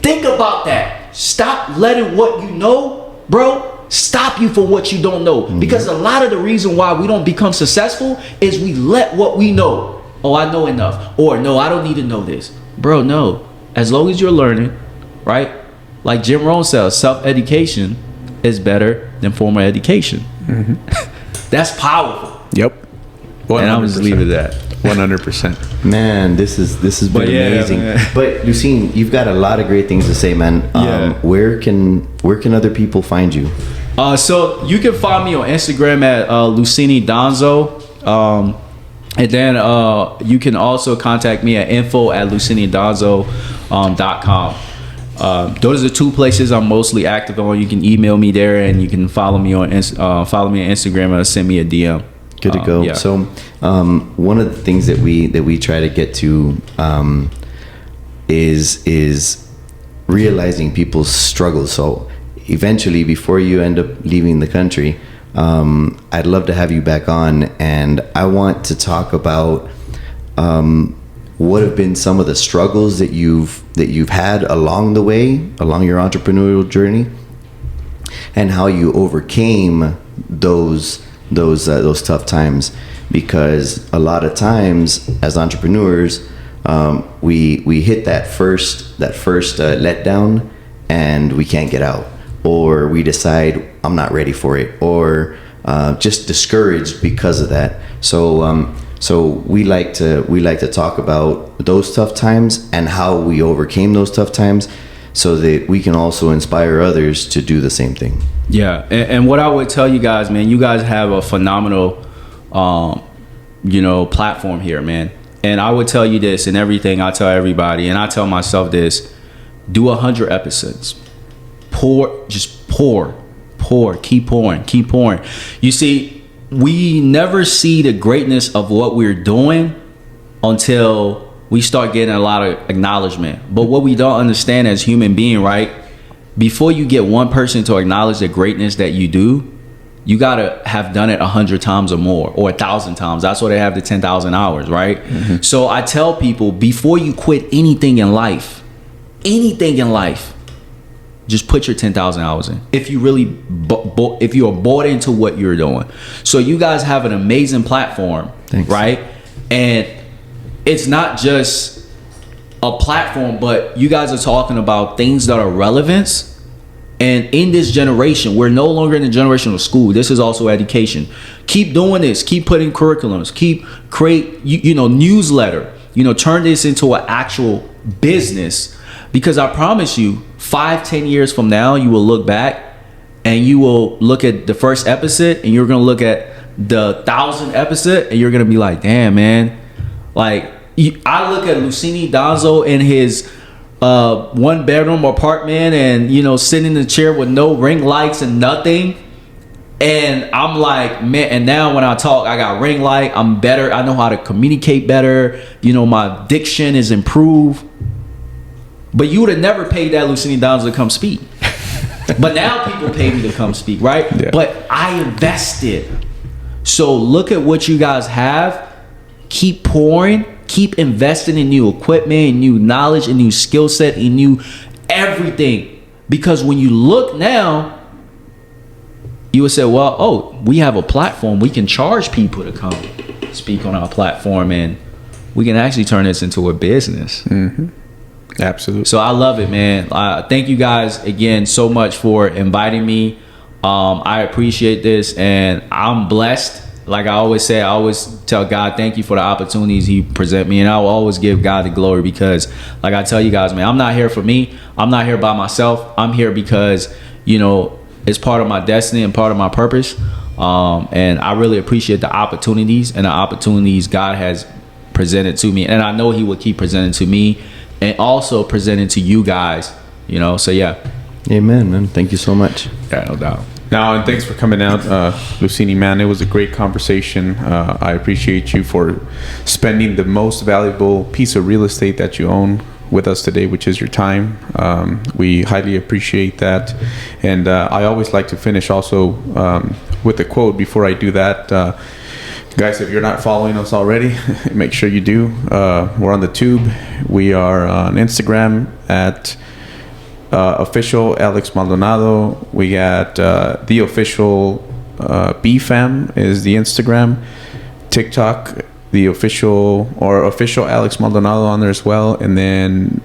Think about that. Stop letting what you know, bro, stop you from what you don't know. Mm-hmm. Because a lot of the reason why we don't become successful is we let what we know. Oh, I know enough. Or no, I don't need to know this. Bro, no. As long as you're learning, right? Like Jim Rohn says, self-education is better than formal education. Mm-hmm. That's powerful. Yep. 100%. And I'm just leave it at that. 100%. Man, this has been amazing. Man. But Lusene, you've got a lot of great things to say, man. Where can other people find you? So you can find me on Instagram at Lusene Donzo. And then you can also contact me at info@lusenedonzo.com. Those are the two places I'm mostly active on. You can email me there, and you can follow me on Instagram or send me a DM. Good to go. So one of the things that we try to get to is realizing people's struggles. So eventually, before you end up leaving the country, I'd love to have you back on, and I want to talk about what have been some of the struggles that you've had along the way, along your entrepreneurial journey, and how you overcame those tough times. Because a lot of times as entrepreneurs, we hit that first letdown, and we can't get out, or we decide I'm not ready for it, or just discouraged because of that. So we like to talk about those tough times and how we overcame those tough times, so that we can also inspire others to do the same thing. Yeah, and what I would tell you guys, man, you guys have a phenomenal, platform here, man. And I would tell you this, and everything I tell everybody, and I tell myself this: do 100 episodes. Just pour, keep pouring. You see, we never see the greatness of what we're doing until we start getting a lot of acknowledgement. But what we don't understand as human being, right? Before you get one person to acknowledge the greatness that you do, you gotta have done it 100 times or more, or 1,000 times. That's why they have the 10,000 hours, right? Mm-hmm. So I tell people, before you quit anything in life, just put your 10,000 hours in. If you really, if you are bought into what you're doing. So you guys have an amazing platform. Thanks. Right? And it's not just a platform, but you guys are talking about things that are relevant. And in this generation, we're no longer in the generation of school. This is also education. Keep doing this. Keep putting curriculums. Keep create, newsletter. Turn this into an actual business. Because I promise you, 5-10 years from now, you will look back and you will look at the first episode, and you're going to look at the 1,000th episode, and you're going to be like, damn, man. Like, I look at Lusene Donzo in his 1-bedroom apartment, and, sitting in the chair with no ring lights and nothing. And I'm like, man, and now when I talk, I got ring light. I'm better. I know how to communicate better. My diction is improved. But you would have never paid that Lusene Donzo to come speak. But now people pay me to come speak, right? Yeah. But I invested. So look at what you guys have. Keep pouring. Keep investing in new equipment, and new knowledge, and new skill set, and new everything. Because when you look now, you would say, well, we have a platform. We can charge people to come speak on our platform, and we can actually turn this into a business. Mm-hmm. Absolutely. So I love it, man. Thank you guys again so much for inviting me. I appreciate this, and I'm blessed like I always say, I always tell God, thank you for the opportunities He present me, and I will always give God the glory because, like I tell you guys, man, I'm not here for me. I'm not here by myself. I'm here because, you know, it's part of my destiny and part of my purpose. And I really appreciate the opportunities and the opportunities God has presented to me, and I know He will keep presenting to me, and also presenting to you guys. You know, so yeah. Amen, man. Thank you so much. Yeah, no doubt. Now, and thanks for coming out, Lusene, man. It was a great conversation. I appreciate you for spending the most valuable piece of real estate that you own with us today, which is your time. We highly appreciate that. And I always like to finish also with a quote. Before I do that, guys, if you're not following us already, make sure you do. We're on the tube. We are on Instagram at official Alex Maldonado. We got the official BFAM is the Instagram. TikTok, the official Alex Maldonado on there as well. And then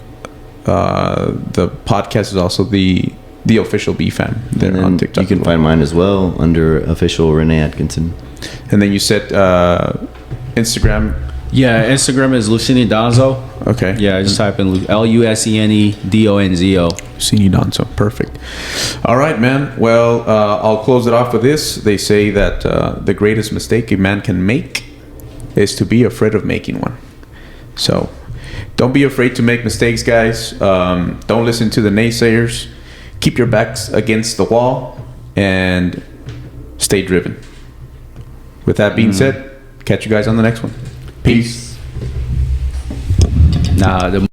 the podcast is also the official BFAM there on TikTok. You can find mine as well under official Renee Atkinson. And then you said Instagram. Yeah, Instagram is Lusene Donzo. Okay. Yeah, just type in Lusene Donzo. Lusene Donzo. Perfect. All right, man. Well, I'll close it off with this. They say that the greatest mistake a man can make is to be afraid of making one. So don't be afraid to make mistakes, guys. Don't listen to the naysayers. Keep your backs against the wall and stay driven. With that being said, catch you guys on the next one. Peace. Nah, the